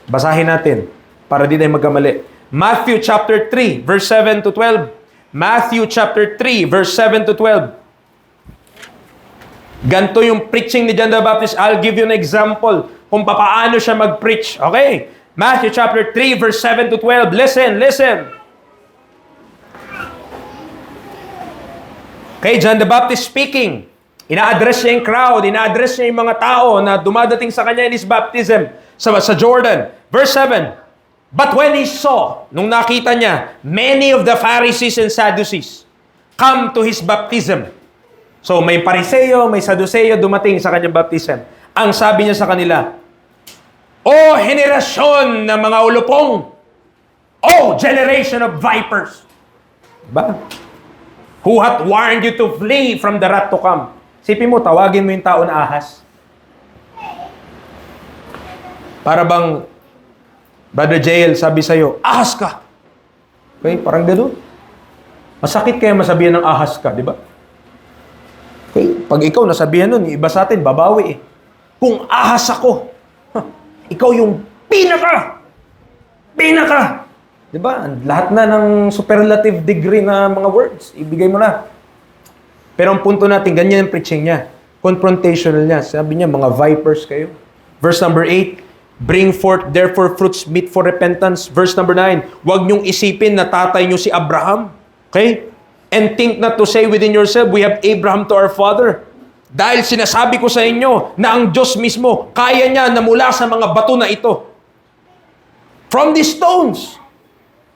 Basahin natin para di tayo magkamali. Matthew chapter 3, verse 7 to 12. Matthew chapter 3, verse 7 to 12. Ganito yung preaching ni John the Baptist. I'll give you an example kung paano siya mag-preach. Okay? Matthew chapter 3, verse 7 to 12. Listen. Okay, John the Baptist speaking. Ina-address niya yung crowd, ina-address niya yung mga tao na dumadating sa kanya in his baptism sa Jordan. Verse 7, but when he saw, nung nakita niya, many of the Pharisees and Sadducees come to his baptism. So may Pariseo, may Sadduceo dumating sa kanyang baptism. Ang sabi niya sa kanila, O henerasyon ng mga ulupong, O generation of vipers. Ba? Who hath warned you to flee from the wrath to come? Sipin mo, tawagin mo yung tao na ahas. Para bang, Brother Jael, sabi sa'yo, ahas ka. Okay, parang gano'n. Masakit kaya masabihan ng ahas ka, di ba? Okay, Pag ikaw nasabihan nun, iba sa atin, babawi eh. Kung ahas ako, ikaw yung pinaka! Di ba? Lahat na ng superlative degree na mga words, ibigay mo na. Pero ang punto natin, ganyan yung preaching niya. Confrontational niya. Sabi niya, mga vipers kayo. Verse number 8, bring forth therefore fruits meet for repentance. Verse number 9, huwag niyong isipin na tatay niyo si Abraham. Okay? And think not to say within yourself, we have Abraham to our father. Dahil sinasabi ko sa inyo na ang Diyos mismo, kaya niya na mula sa mga bato na ito, from these stones,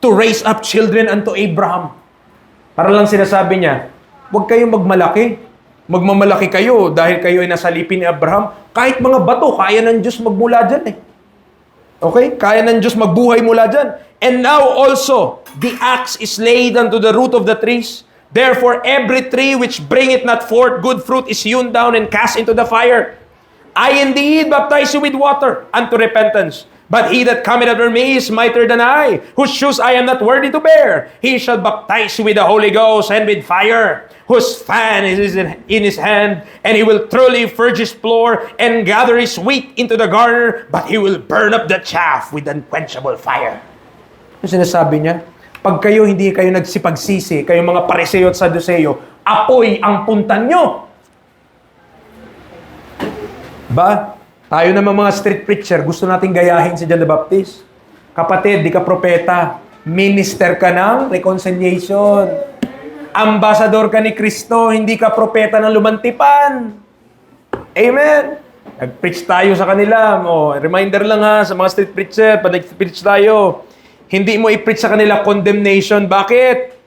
to raise up children unto Abraham. Para lang sinasabi niya, huwag kayong magmalaki. Magmamalaki kayo dahil kayo ay nasalipin ni Abraham. Kahit mga bato, kaya ng Diyos magmula dyan eh. Okay? Kaya ng Diyos magbuhay mula dyan. And now also, the axe is laid unto the root of the trees. Therefore, every tree which bringeth not forth good fruit is hewn down and cast into the fire. I indeed baptize you with water unto repentance. But he that cometh after me is mightier than I, whose shoes I am not worthy to bear. He shall baptize you with the Holy Ghost and with fire, whose fan is in his hand, and he will truly purge his floor and gather his wheat into the garner, but he will burn up the chaff with unquenchable fire. Yung sinasabi niya, pag kayo hindi kayo nagsipagsisi, kayong mga Pariseo at Saduceo, apoy ang puntan nyo. Ba? Tayo naman mga street preacher, gusto nating gayahin si John the Baptist. Kapatid, di ka propeta. Minister ka ng reconciliation. Ambasador ka ni Kristo, hindi ka propeta ng lumantipan. Amen? Nag-preach tayo sa kanila. Reminder lang ha, sa mga street preacher, pag nag-preach tayo, hindi mo i-preach sa kanila condemnation. Bakit?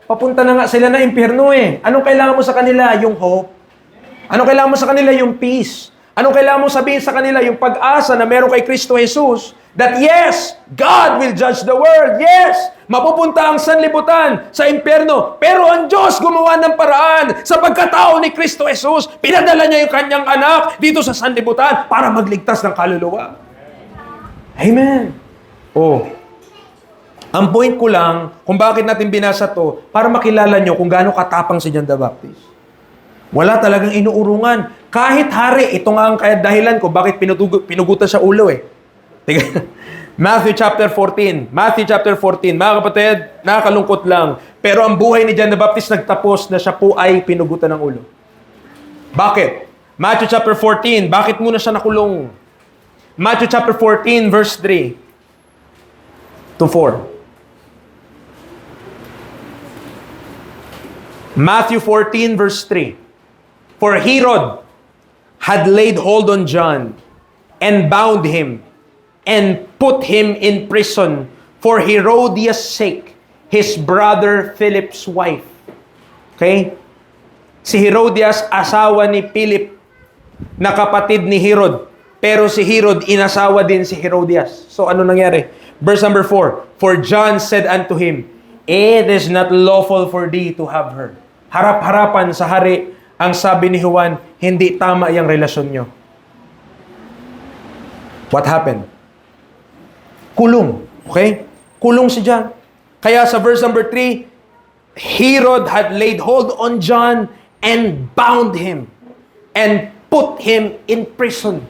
Papunta na nga sila na impyerno eh. Anong kailangan mo sa kanila? Yung hope. Anong kailangan mo sa kanila? Yung peace. Anong kailangan mo sabihin sa kanila? Yung pag-asa na meron kay Kristo Jesus, that yes, God will judge the world. Yes, mapupunta ang sanlibutan sa impyerno. Pero ang Diyos gumawa ng paraan sa pagkatao ni Kristo Jesus. Pinadala niya yung kanyang anak dito sa sanlibutan para magligtas ng kaluluwa. Amen. Ang point ko lang, kung bakit natin binasa to, para makilala nyo kung gaano katapang si John the Baptist. Wala talagang inuurungan. Kahit hari, ito nga ang dahilan ko bakit pinugutan sa ulo eh. Matthew chapter 14. Mga kapatid, nakakalungkot lang. Pero ang buhay ni John the Baptist nagtapos na siya po ay pinugutan ng ulo. Bakit? Matthew chapter 14. Bakit muna siya nakulong? Matthew chapter 14 verse 3 to 4. Matthew 14 verse 3. For Herod had laid hold on John and bound him and put him in prison for Herodias' sake, his brother Philip's wife. Okay? Si Herodias, asawa ni Philip, na kapatid ni Herod. Pero si Herod, inasawa din si Herodias. So ano nangyari? Verse number 4. For John said unto him, it is not lawful for thee to have her. Harap-harapan sa hari, ang sabi ni Juan, hindi tama yung relasyon nyo. What happened? Kulong. Okay? Kulong si John. Kaya sa verse number 3, Herod had laid hold on John and bound him and put him in prison.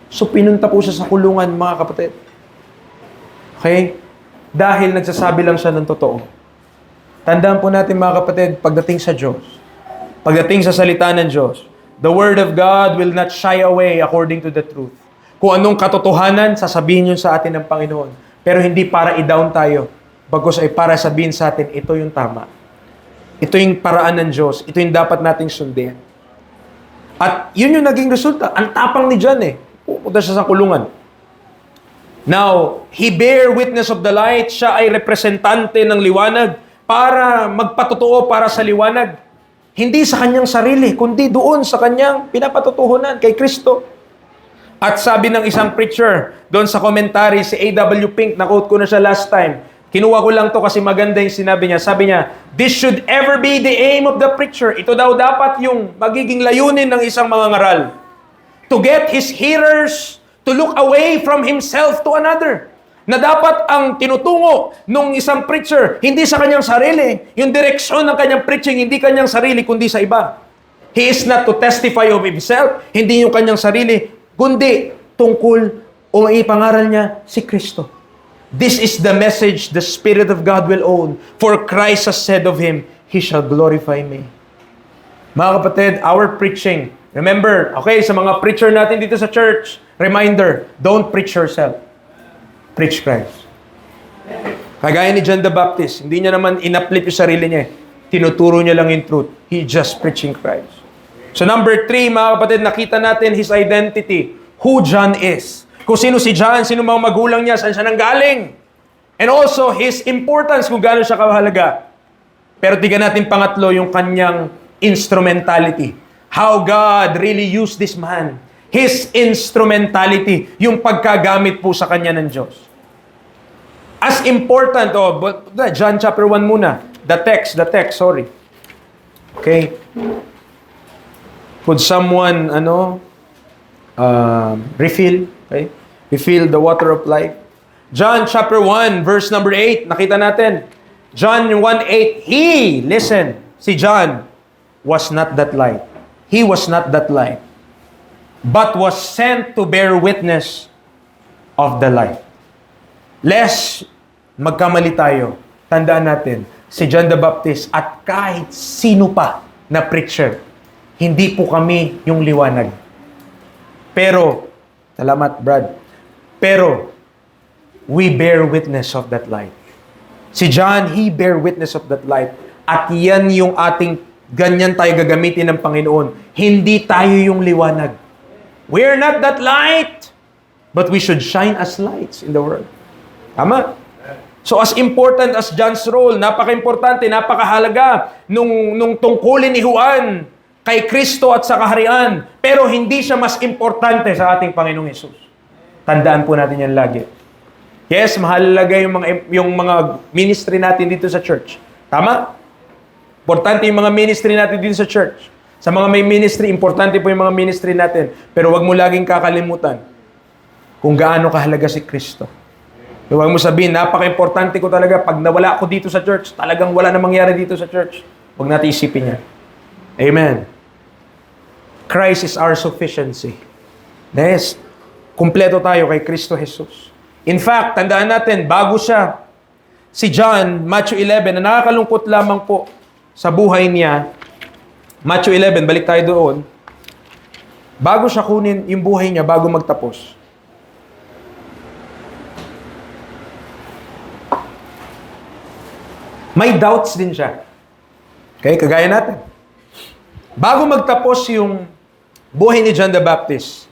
So pinunta po siya sa kulungan, mga kapatid. Okay? Dahil nagsasabi lang siya ng totoo. Tandaan po natin, mga kapatid, pagdating sa Diyos, pagdating sa salita ng Diyos, the Word of God will not shy away according to the truth. Kung anong katotohanan, sasabihin yun sa atin ng Panginoon. Pero hindi para i-down tayo. Bagkus ay para sabihin sa atin, ito yung tama. Ito yung paraan ng Diyos. Ito yung dapat nating sundin. At yun yung naging resulta. Ang tapang ni John eh. Pupunta siya sa kulungan. Now, he bear witness of the light. Siya ay representante ng liwanag para magpatotoo para sa liwanag. Hindi sa kanyang sarili, kundi doon sa kanyang pinapatutuhunan kay Kristo. At sabi ng isang preacher, doon sa commentary, si A.W. Pink, na-quote ko na siya last time. Kinuha ko lang to kasi maganda yung sinabi niya. Sabi niya, this should ever be the aim of the preacher. Ito daw dapat yung magiging layunin ng isang mangangaral. To get his hearers to look away from himself to another. Na dapat ang tinutungo nung isang preacher, hindi sa kanyang sarili. Yung direksyon ng kanyang preaching, hindi kanyang sarili, kundi sa iba. He is not to testify of himself, hindi yung kanyang sarili, kundi tungkol o ipangaral niya si Kristo. This is the message the Spirit of God will own. For Christ has said of Him, He shall glorify me. Mga kapatid, our preaching, remember, okay, sa mga preacher natin dito sa church, reminder, don't preach yourself. Preach Christ. Kagaya ni John the Baptist, hindi niya naman inaplip yung sarili niya. Tinuturo niya lang yung truth. He just preaching Christ. So number 3, mga kapatid, nakita natin his identity. Who John is. Kung sino si John, sino mga magulang niya, saan siya nanggaling. And also, his importance, kung gaano siya kahalaga. Pero tignan natin pangatlo, yung kanyang instrumentality. How God really used this man. His instrumentality, yung pagkagamit po sa kanya ng Diyos. As important, John chapter 1 muna. The text, sorry. Okay. Could someone, refill, okay? Refill the water of life. John chapter 1, verse number 8, nakita natin. John 1:8, si John was not that light. He was not that light, but was sent to bear witness of the light. Lest magkamali tayo, tandaan natin, si John the Baptist at kahit sino pa na preacher, hindi po kami yung liwanag. Pero, salamat Brad, pero, we bear witness of that light. Si John, he bear witness of that light. At yan yung ganyan tayo gagamitin ng Panginoon. Hindi tayo yung liwanag. We are not that light, but we should shine as lights in the world. Tama? So as important as John's role, napaka-importante, napakahalaga nung tungkulin ni Juan kay Kristo at sa kaharian. Pero hindi siya mas importante sa ating Panginoong Hesus. Tandaan po natin yan lagi. Yes, mahalaga yung mga ministry natin dito sa church. Tama? Importante yung mga ministry natin dito sa church. Sa mga may ministry, importante po yung mga ministry natin. Pero wag mo laging kakalimutan kung gaano kahalaga si Kristo. Huwag mo sabihin, napaka-importante ko talaga. Pag nawala ako dito sa church, talagang wala na mangyari dito sa church. Huwag natin isipin yan. Amen. Christ is our sufficiency. Yes. Kumpleto tayo kay Kristo Jesus. In fact, tandaan natin, bago siya, si John, Matthew 11, na nakakalungkot lamang po sa buhay niya, Matthew 11, balik tayo doon, bago siya kunin yung buhay niya, bago magtapos, may doubts din siya. Okay, kagaya natin. Bago magtapos yung buhay ni John the Baptist,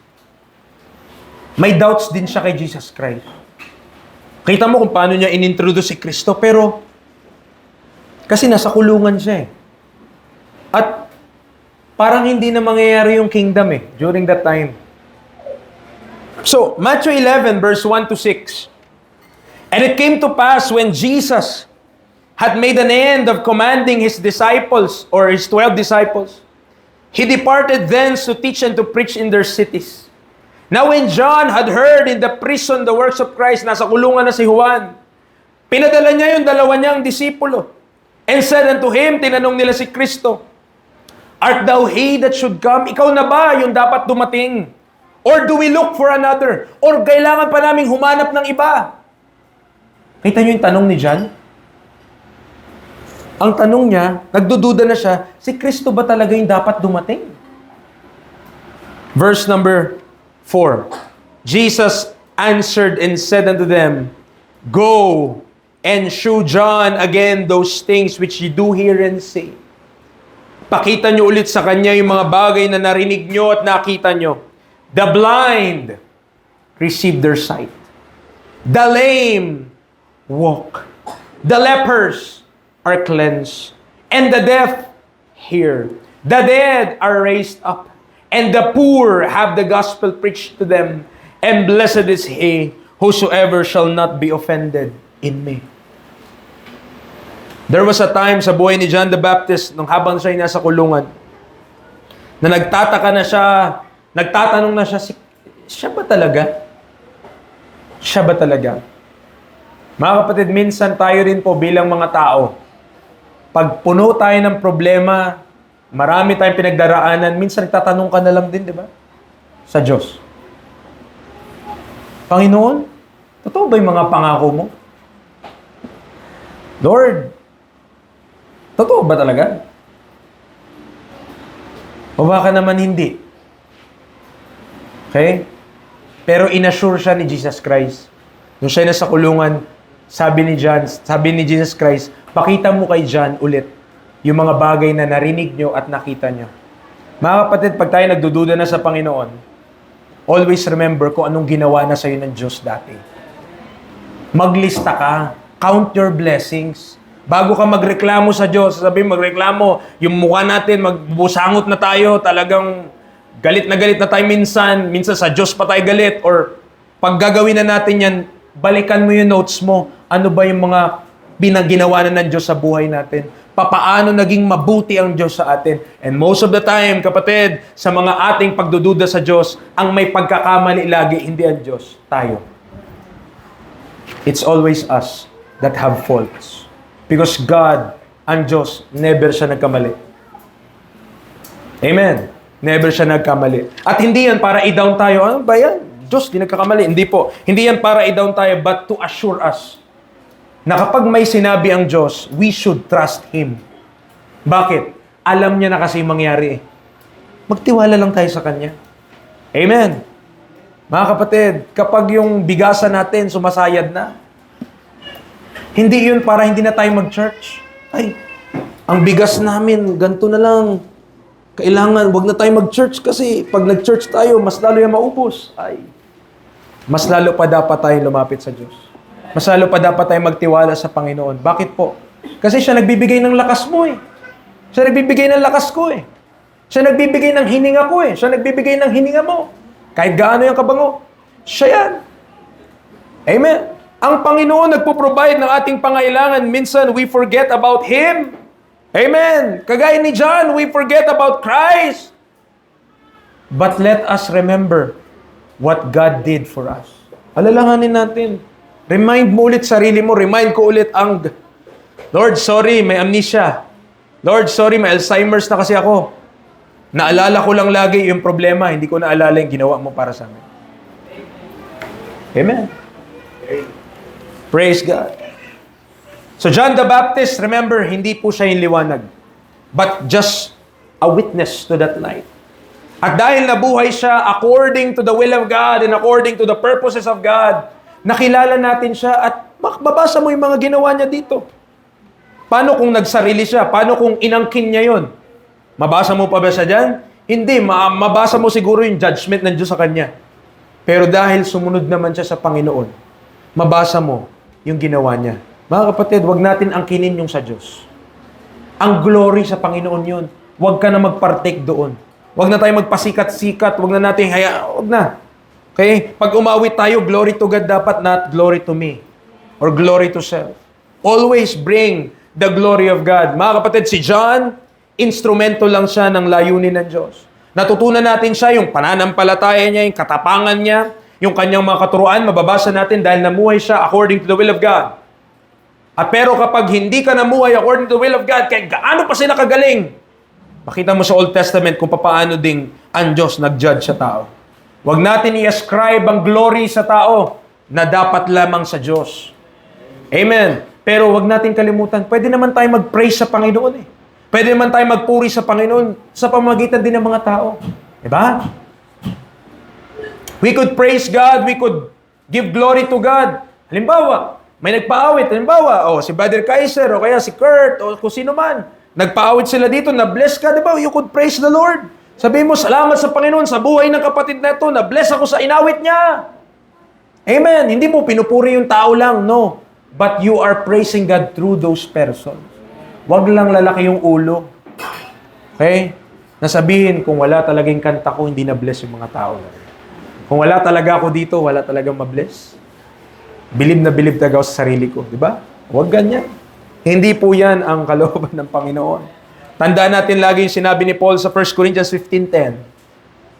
may doubts din siya kay Jesus Christ. Kita mo kung paano niya inintroduce si Kristo, pero kasi nasa kulungan siya eh. At parang hindi na mangyayari yung kingdom during that time. So, Matthew 11, verse 1 to 6. And it came to pass when Jesus had made an end of commanding his disciples, or his 12 disciples, he departed thence to teach and to preach in their cities. Now when John had heard in the prison the works of Christ, nasa kulungan na si Juan, pinadala niya yung dalawa niyang disipulo, and said unto him, tinanong nila si Kristo, Art thou he that should come? Ikaw na ba yung dapat dumating? Or do we look for another? Or kailangan pa naming humanap ng iba? Kita niyo yung tanong ni John? Ang tanong niya, nagdududa na siya, si Kristo ba talaga yung dapat dumating? Verse number 4. Jesus answered and said unto them, Go and shew John again those things which you do hear and see. Pakita nyo ulit sa kanya yung mga bagay na narinig nyo at nakita nyo. The blind receive their sight. The lame walk. The lepers are cleansed. And the deaf hear. The dead are raised up. And the poor have the gospel preached to them. And blessed is he whosoever shall not be offended in me. There was a time sa buhay ni John the Baptist nung habang siya nasa kulungan na nagtataka na siya, nagtatanong na siya, siya ba talaga? Siya ba talaga? Mga kapatid, minsan tayo rin po bilang mga tao, pag puno tayo ng problema, marami tayong pinagdaraanan. Minsan nagtatanong ka na lang din, di ba? Sa Diyos. Panginoon, totoo ba yung mga pangako mo? Lord, totoo ba talaga? O baka naman hindi? Okay? Pero inassure siya ni Jesus Christ. Nung siya nasa kulungan, sabi ni Jesus Christ, pakita mo kay John ulit yung mga bagay na narinig nyo at nakita nyo. Mga kapatid, pag tayo nagdududa na sa Panginoon, always remember kung anong ginawa na sa'yo ng Diyos dati. Maglista ka. Count your blessings. Bago ka magreklamo sa Diyos, sabihin magreklamo, yung mukha natin, magbusangot na tayo, talagang galit na tayo minsan sa Diyos pa tayo galit, or pag gagawin na natin yan, balikan mo yung notes mo. Ano ba yung mga binaginawa na ng Diyos sa buhay natin? Papaano naging mabuti ang Diyos sa atin? And most of the time, kapatid, sa mga ating pagdududa sa Diyos, ang may pagkakamali lagi, hindi ang Diyos, tayo. It's always us that have faults. Because God, ang Diyos, never siya nagkamali. Amen. Never siya nagkamali. At hindi yan para i-down tayo. Ano ba yan? Diyos, di nagkakamali. Hindi po. Hindi yan para i-down tayo, but to assure us na kapag may sinabi ang Diyos, we should trust Him. Bakit? Alam niya na kasi yung mangyari. Magtiwala lang tayo sa Kanya. Amen. Mga kapatid, kapag yung bigasan natin sumasayad na, hindi yun para hindi na tayo mag-church. Ay, ang bigas namin, ganito na lang. Kailangan, wag na tayo mag-church kasi pag nag-church tayo, mas lalo yung maubos. Ay, mas lalo pa dapat tayo lumapit sa Diyos. Mas lalo pa dapat tayo magtiwala sa Panginoon. Bakit po? Kasi siya nagbibigay ng lakas mo eh. Siya nagbibigay ng lakas ko eh. Siya nagbibigay ng hininga ko eh. Siya nagbibigay ng hininga mo. Kahit gaano yung kabango. Siya yan. Amen. Ang Panginoon nagpo-provide ng ating pangailangan. Minsan, we forget about Him. Amen. Kagaya ni John, we forget about Christ. But let us remember what God did for us. Alalahanin natin. Remind mo ulit sarili mo. Remind ko ulit ang, Lord, sorry, may amnesia. Lord, sorry, may Alzheimer's na kasi ako. Naalala ko lang lagi yung problema. Hindi ko naalala yung ginawa mo para sa amin. Amen. Praise God. So John the Baptist, remember, hindi po siya yung liwanag, but just a witness to that light. At dahil nabuhay siya according to the will of God and according to the purposes of God, nakilala natin siya at mababasa mo yung mga ginawa niya dito. Paano kung nagsarili siya? Paano kung inangkin niya yon? Mabasa mo pa ba siya dyan? Hindi, mabasa mo siguro yung judgment ng Diyos sa kanya. Pero dahil sumunod naman siya sa Panginoon, mabasa mo yung ginawa niya. Mga kapatid, wag natin angkinin yung sa Diyos. Ang glory sa Panginoon yun. Wag ka na magpartake doon. Wag na tayo magpasikat-sikat. Wag na natin wag na. Okay? Pag umawit tayo, glory to God dapat, not glory to me. Or glory to self. Always bring the glory of God. Mga kapatid, si John, instrumento lang siya ng layunin ng Diyos. Natutunan natin siya, yung pananampalataya niya, yung katapangan niya, yung kanyang mga katuruan, mababasa natin dahil namuhay siya according to the will of God. At pero kapag hindi ka namuhay according to the will of God, kahit gaano pa sila kagaling, makita mo sa Old Testament kung paano ding ang Diyos nag-judge sa tao. Huwag natin i-ascribe ang glory sa tao na dapat lamang sa Diyos. Amen. Pero huwag natin kalimutan, pwede naman tayo mag-praise sa Panginoon eh. Pwede naman tayo magpuri sa Panginoon sa pamamagitan din ng mga tao. Diba? We could praise God, we could give glory to God. Halimbawa, may nagpaawit. Halimbawa, si Brother Kaiser, o kaya si Kurt, o kung sino man. Nagpaawit sila dito, na-bless ka, di ba? You could praise the Lord. Sabihin mo, salamat sa Panginoon sa buhay ng kapatid na ito, na-bless ako sa inawit niya. Amen. Hindi mo pinupuri yung tao lang, no. But you are praising God through those persons. Huwag lang lalaki yung ulo. Okay? Nasabihin, kung wala talagang kanta ko, hindi na-bless yung mga tao. Kung wala talaga ako dito, wala talagang ma-bless. Bilib na bilib talaga ako sa sarili ko. Di ba? Huwag ganyan. Hindi po yan ang kalooban ng Panginoon. Tandaan natin lagi yung sinabi ni Paul sa 1 Corinthians 15:10.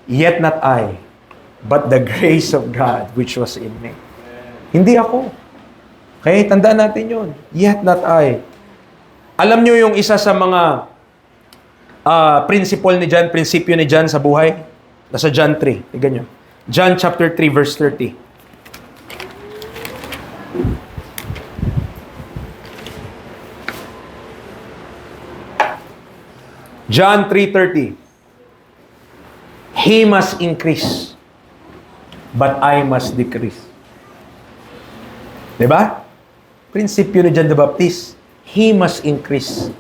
Yet not I, but the grace of God which was in me. Hindi ako. Okay? Tandaan natin yun. Yet not I. Alam nyo yung isa sa mga principle ni John, prinsipyo ni John sa buhay? Nasa John 3. Tignan nyo. John chapter 3, verse 30. John 3:30. He must increase, but I must decrease. Diba? Prinsipyo ni John the Baptist. He must increase,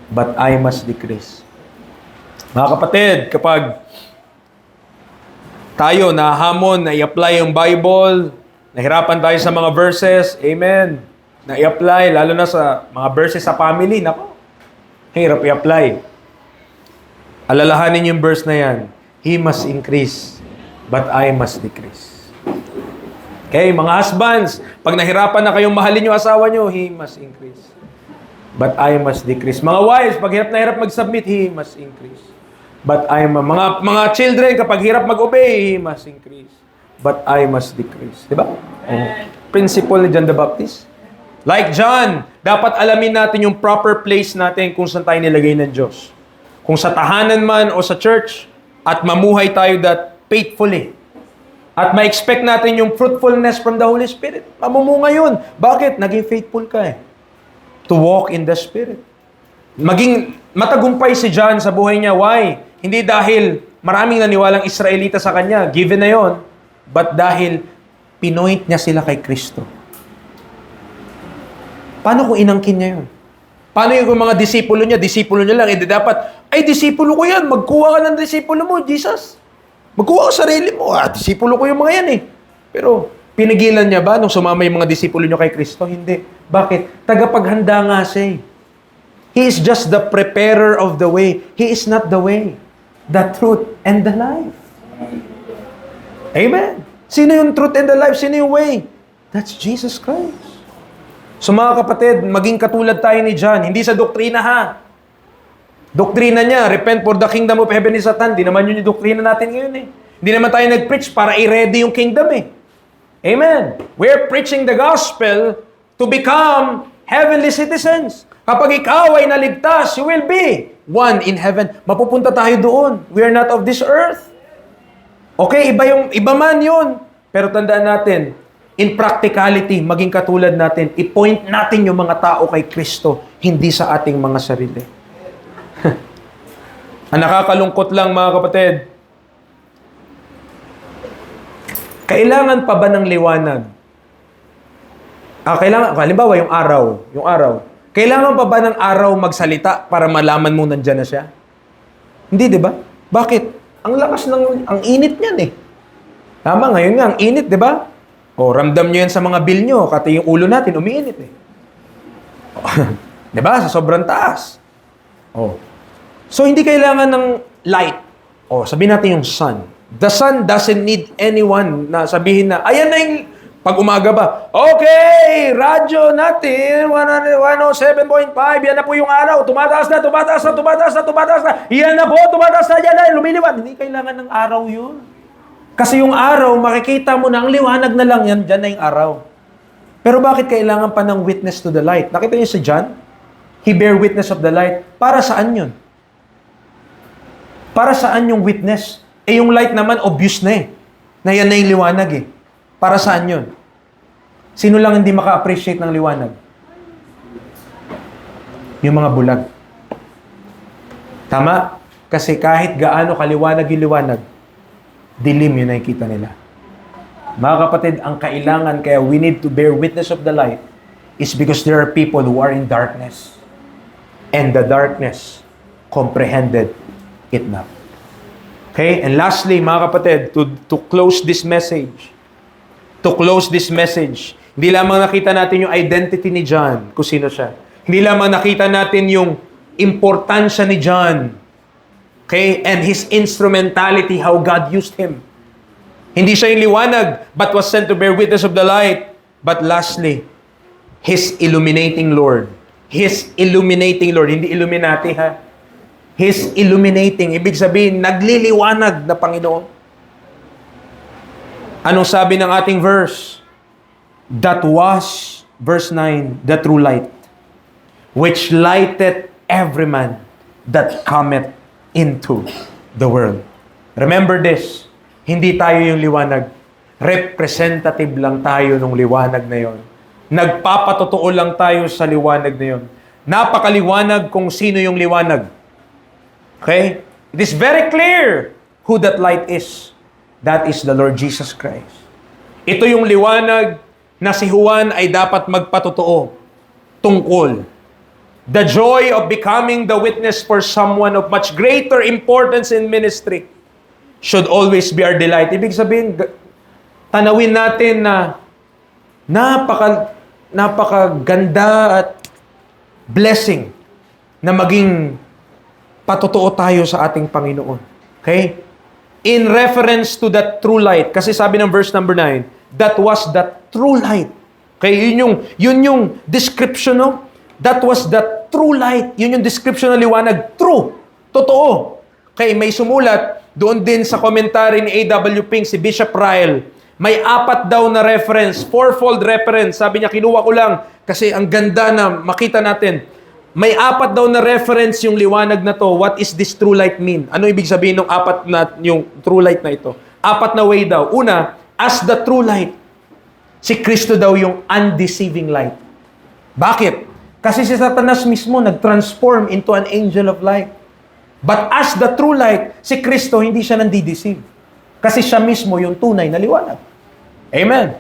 but I must decrease. Mga kapatid, kapag tayo nahamon na i-apply yung Bible, nahirapan tayo sa mga verses, amen, na i-apply, lalo na sa mga verses sa family, nako, hirap i-apply. Alalahanin yung verse na yan. He must increase, but I must decrease. Okay, mga husbands, pag nahirapan na kayong mahalin yung asawa nyo, he must increase, but I must decrease. Mga wives, pag hirap na hirap mag-submit, he must increase. But mga children, kapag hirap mag-obey, he must increase, but I must decrease. Diba? Principle ni John the Baptist. Like John, dapat alamin natin yung proper place natin kung saan tayo nilagay ng Diyos. Kung sa tahanan man o sa church, at mamuhay tayo that faithfully. At ma-expect natin yung fruitfulness from the Holy Spirit. Mamumunga yun. Bakit? Naging faithful ka eh. To walk in the Spirit. Maging matagumpay si John sa buhay niya. Why? Hindi dahil maraming naniwalang Israelita sa kanya. Given na yon. But dahil pinoint niya sila kay Kristo. Paano kung inangkin niya yun? Paano yung mga disipulo niya lang, hindi dapat, ay, disipulo ko yan, magkuha ka ng disipulo mo, Jesus. Magkuha ka sarili mo, disipulo ko yung mga yan eh. Pero, pinigilan niya ba nung sumama yung mga disipulo niyo kay Kristo? Hindi. Bakit? Tagapaghanda nga siya eh. He is just the preparer of the way. He is not the way, the truth, and the life. Amen? Sino yung truth and the life? Sino yung way? That's Jesus Christ. So mga kapatid, maging katulad tayo ni John. Hindi sa doktrina ha. Doktrina niya, repent for the kingdom of heaven is at hand. Di naman yun yung doktrina natin ngayon eh. Hindi naman tayo nag-preach para i-ready yung kingdom eh. Amen. We're preaching the gospel to become heavenly citizens. Kapag ikaw ay naligtas, you will be one in heaven. Mapupunta tayo doon. We are not of this earth. Okay, iba man yun. Pero tandaan natin, in practicality, maging katulad natin, i-point natin yung mga tao kay Kristo, hindi sa ating mga sarili. Ang nakakalungkot lang mga kapatid, kailangan pa ba ng liwanag? Halimbawa yung araw. Kailangan pa ba ng araw magsalita para malaman mo nandyan na siya? Hindi, di ba? Bakit? Ang init niyan eh. Tama, ngayon nga, ang init, di ba? Ramdam nyo yan sa mga bill nyo, kati yung ulo natin, umiinit eh. Diba? Sa sobrang taas. So, hindi kailangan ng light. Sabihin natin yung sun. The sun doesn't need anyone na sabihin na, ayan na yung, pag umaga ba, okay, radyo natin, 107.5, yan na po yung araw, tumataas na. Yan na po, tumataas na, yan na, lumiliwan. Hindi kailangan ng araw yun. Kasi yung araw, makikita mo na ang liwanag na lang yan, dyan na yung araw. Pero bakit kailangan pa ng witness to the light? Nakita niyo si John? He bear witness of the light. Para saan yun? Para saan yung witness? Yung light naman, obvious na eh. Na yan na yung liwanag eh. Para saan yun? Sino lang hindi maka-appreciate ng liwanag? Yung mga bulag. Tama? Kasi kahit gaano kaliwanag yung liwanag, dilim yun nakikita nila. Mga kapatid, ang kailangan, kaya we need to bear witness of the light, is because there are people who are in darkness. And the darkness comprehended it not. Okay? And lastly, mga kapatid, to close this message, hindi lamang nakita natin yung identity ni John, kung sino siya. Hindi lamang nakita natin yung importansya ni John, okay? And his instrumentality, how God used him. Hindi siya yung liwanag, but was sent to bear witness of the light. But lastly, His illuminating Lord. His illuminating Lord. Hindi Illuminati ha. His illuminating. Ibig sabihin, nagliliwanag na Panginoon. Anong sabi ng ating verse? That was, verse 9, the true light, which lighteth every man that cometh into the world. Remember this, hindi tayo yung liwanag. Representative lang tayo ng liwanag na yon. Nagpapatotoo lang tayo sa liwanag na yon. Napakaliwanag kung sino yung liwanag. Okay? It is very clear who that light is. That is the Lord Jesus Christ. Ito yung liwanag na si Juan ay dapat magpatotoo tungkol. The joy of becoming the witness for someone of much greater importance in ministry should always be our delight. Ibig sabihin, tanawin natin na napakaganda at blessing na maging patotoo tayo sa ating Panginoon. Okay? In reference to that true light, kasi sabi ng verse number 9, that was the true light. Okay, yun yung description, no? That was the true light. Yun yung description ng liwanag. True. Totoo. Okay, may sumulat doon din sa commentary ni A.W. Pink, si Bishop Ryle. May 4 daw na reference, 4-fold reference. Sabi niya, kinuha ko lang kasi ang ganda na makita natin. May 4 daw na reference yung liwanag na to. What is this true light mean? Ano ibig sabihin ng 4 na yung true light na ito? 4 na way daw. Una, as the true light. Si Kristo daw yung undeceiving light. Bakit? Kasi si Satanas mismo nag-transform into an angel of light. But as the true light, si Kristo hindi siya nandi-deceive. Kasi siya mismo yung tunay na liwanag. Amen.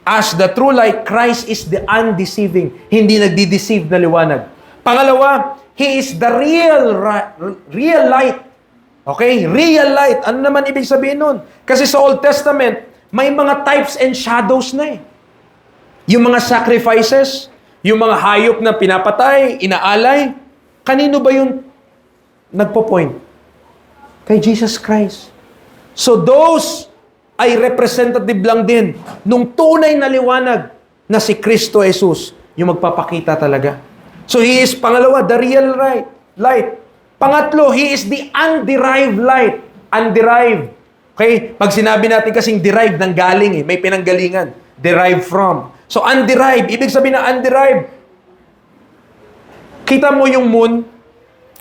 As the true light, Christ is the undeceiving, hindi nagdi-deceive na liwanag. Pangalawa, He is the real light. Okay? Real light. Ano naman ibig sabihin nun? Kasi sa Old Testament, may mga types and shadows na eh. Yung mga sacrifices, yung mga hayop na pinapatay, inaalay, kanino ba yung nagpo-point? Kay Jesus Christ. So those ay representative lang din nung tunay na liwanag na si Kristo Jesus yung magpapakita talaga. So He is, pangalawa, the real light. Pangatlo, He is the underived light. Underived. Okay? Pag sinabi natin kasing derived, ng galing eh. May pinanggalingan. Derived from. So underived. Ibig sabihin na underived. Kita mo yung moon,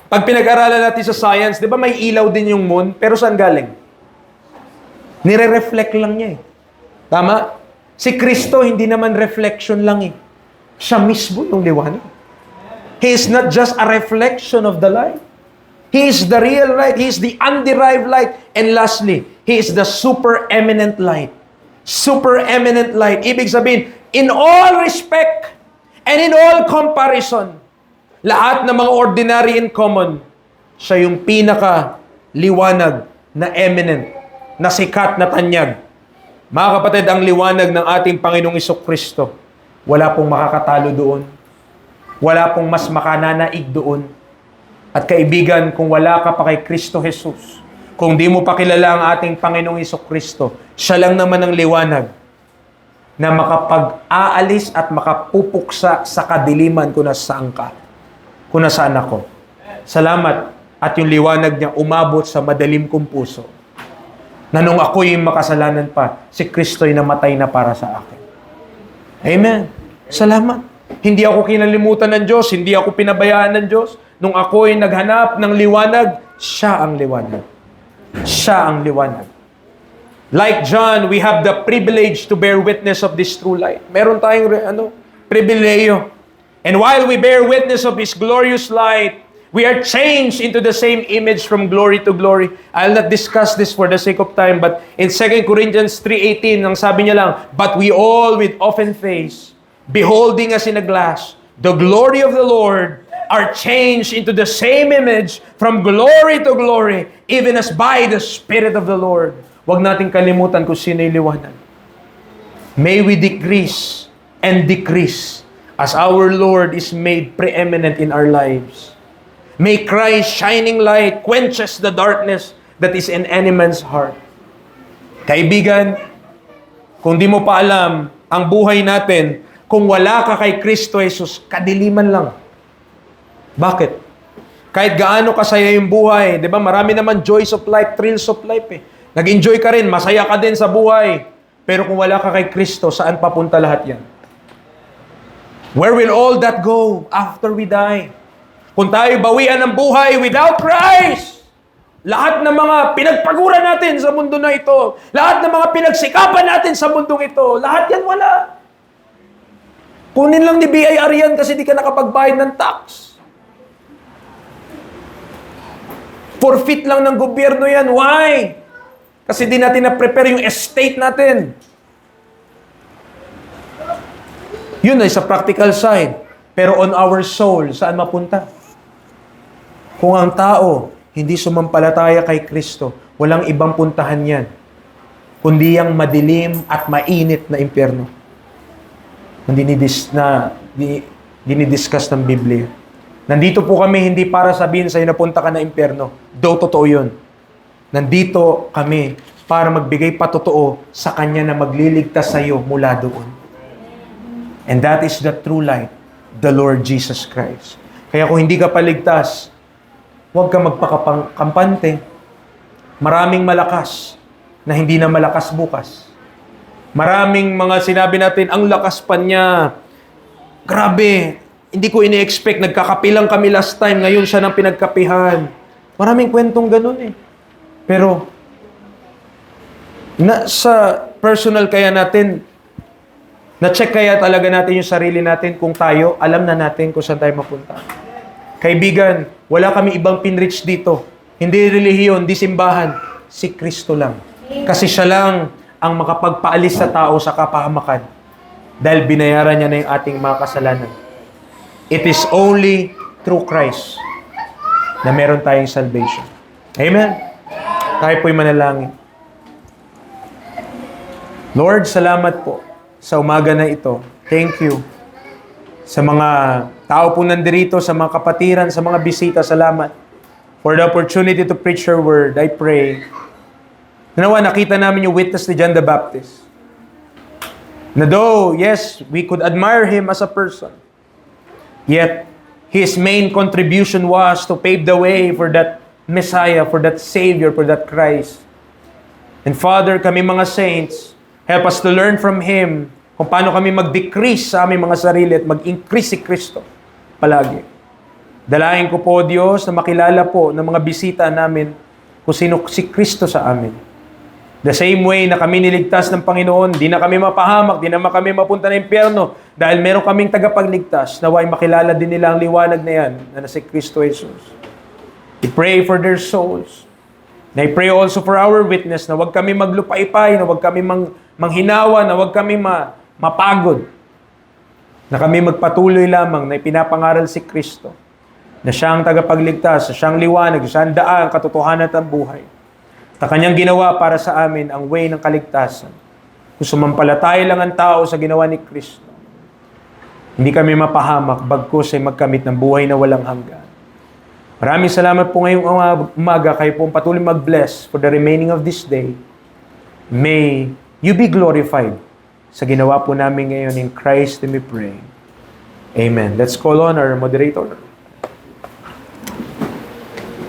pag pinag-aralan natin sa science, di ba may ilaw din yung moon? Pero saan galing? Nire-reflect lang niya eh. Tama? Si Kristo, hindi naman reflection lang eh. Siya mismo yung liwanag. He is not just a reflection of the light. He is the real light. He is the underived light. And lastly, He is the super-eminent light. Super-eminent light. Ibig sabihin, in all respect and in all comparison, lahat ng mga ordinary and common, siya yung pinaka-liwanag na eminent, na sikat na tanyag. Mga kapatid, ang liwanag ng ating Panginoong Jesucristo, wala pong makakatalo doon. Wala pong mas makananaig doon. At kaibigan, kung wala ka pa kay Kristo Jesus, kung di mo pa kilala ang ating Panginoong Jesucristo, siya lang naman ang liwanag na makapag-aalis at makapupuksa sa kadiliman kung nasaan ka, kung nasaan ako. Salamat at yung liwanag niya umabot sa madilim kong puso. Na nung ako'y makasalanan pa, si Kristo'y namatay na para sa akin. Amen. Salamat. Hindi ako kinalimutan ng Diyos, hindi ako pinabayaan ng Diyos. Nung ako'y naghanap ng liwanag, siya ang liwanag. Siya ang liwanag. Like John, we have the privilege to bear witness of this true light. Meron tayong pribileyo. And while we bear witness of His glorious light, we are changed into the same image from glory to glory. I'll not discuss this for the sake of time, but in 2 Corinthians 3:18, ang sabi niya lang, but we all with open face, beholding as in a glass, the glory of the Lord, are changed into the same image from glory to glory, even as by the Spirit of the Lord. Huwag nating kalimutan kung sino yung liwanag. May we decrease and decrease as our Lord is made preeminent in our lives. May Christ's shining light quenches the darkness that is in any man's heart. Kaibigan, kung di mo pa alam, ang buhay natin, kung wala ka kay Kristo Jesus, kadiliman lang. Bakit? Kahit gaano kasaya yung buhay, di ba? Marami naman joys of life, thrills of life eh. Nag-enjoy ka rin, masaya ka din sa buhay. Pero kung wala ka kay Kristo, saan papunta lahat yan? Where will all that go after we die? Kung tayo bawian ng buhay without Christ, Lahat ng mga pinagpaguran natin sa mundo na ito, lahat ng mga pinagsikapan natin sa mundong ito, lahat yan wala. Kunin lang ni BIR yan kasi di ka nakapagbayad ng tax. Forfeit lang ng gobyerno yan. Why? Kasi di natin na-prepare yung estate natin. Yun ay sa practical side. Pero on our soul, saan mapunta? Kung ang tao hindi sumampalataya kay Kristo, walang ibang puntahan yan, kundi ang madilim at mainit na impyerno. Dinidiscuss ng Biblia. Nandito po kami hindi para sabihin sa'yo na punta ka na impyerno. Though totoo yun. Nandito kami para magbigay patotoo sa Kanya na magliligtas sa'yo mula doon. And that is the true light, the Lord Jesus Christ. Kaya kung hindi ka paligtas, huwag ka magpakampante. Maraming malakas na hindi na malakas bukas. Maraming mga sinabi natin, ang lakas pa niya. Grabe, hindi ko ini-expect. Nagkakapilang kami last time, ngayon siya nang pinagkapihan. Maraming kwentong ganun eh. Pero, sa personal kaya natin, na-check kaya talaga natin yung sarili natin kung tayo, alam na natin kung saan tayo mapunta. Kaibigan, wala kami ibang pinrich dito. Hindi relihiyon, di simbahan. Si Kristo lang. Kasi siya lang ang makapagpaalis sa tao sa kapahamakan. Dahil binayaran niya na yung ating mga kasalanan. It is only through Christ na meron tayong salvation. Amen? Tayo po'y manalangin. Lord, salamat po sa umaga na ito. Thank you. Sa mga tao po nandirito, sa mga kapatiran, sa mga bisita, salamat for the opportunity to preach your word. I pray. Nawa, nakita namin yung witness ni John the Baptist. Na though, yes, we could admire him as a person, yet, his main contribution was to pave the way for that Messiah, for that Savior, for that Christ. And Father, kami mga saints, help us to learn from Him kung paano kami mag-decrease sa aming mga sarili at mag-increase si Kristo palagi. Dalahin ko po, Diyos, na makilala po ng mga bisita namin kung sino si Kristo sa amin. The same way na kami niligtas ng Panginoon, di na kami mapahamak, di na kami mapunta ng impyerno dahil meron kaming tagapagligtas, naway makilala din nila ang liwanag na yan na si Kristo Jesus. I pray for their souls. And I pray also for our witness na huwag kami maglupay-pay, na huwag kami manghinawa, na huwag kami mapagod. Na kami magpatuloy lamang na ipinapangaral si Kristo. Na siya ang tagapagligtas, na siya ang liwanag, siya ang daan, katotohanan at ang buhay. Na kanyang ginawa para sa amin ang way ng kaligtasan. Kung sumampalataya lang ang tao sa ginawa ni Kristo, hindi kami mapahamak, bagkus ay magkamit ng buhay na walang hanggan. Maraming salamat po ngayong umaga. Kayo po patuloy mag-bless for the remaining of this day. May you be glorified sa ginawa po namin ngayon. In Christ we pray. Amen. Let's call on our moderator.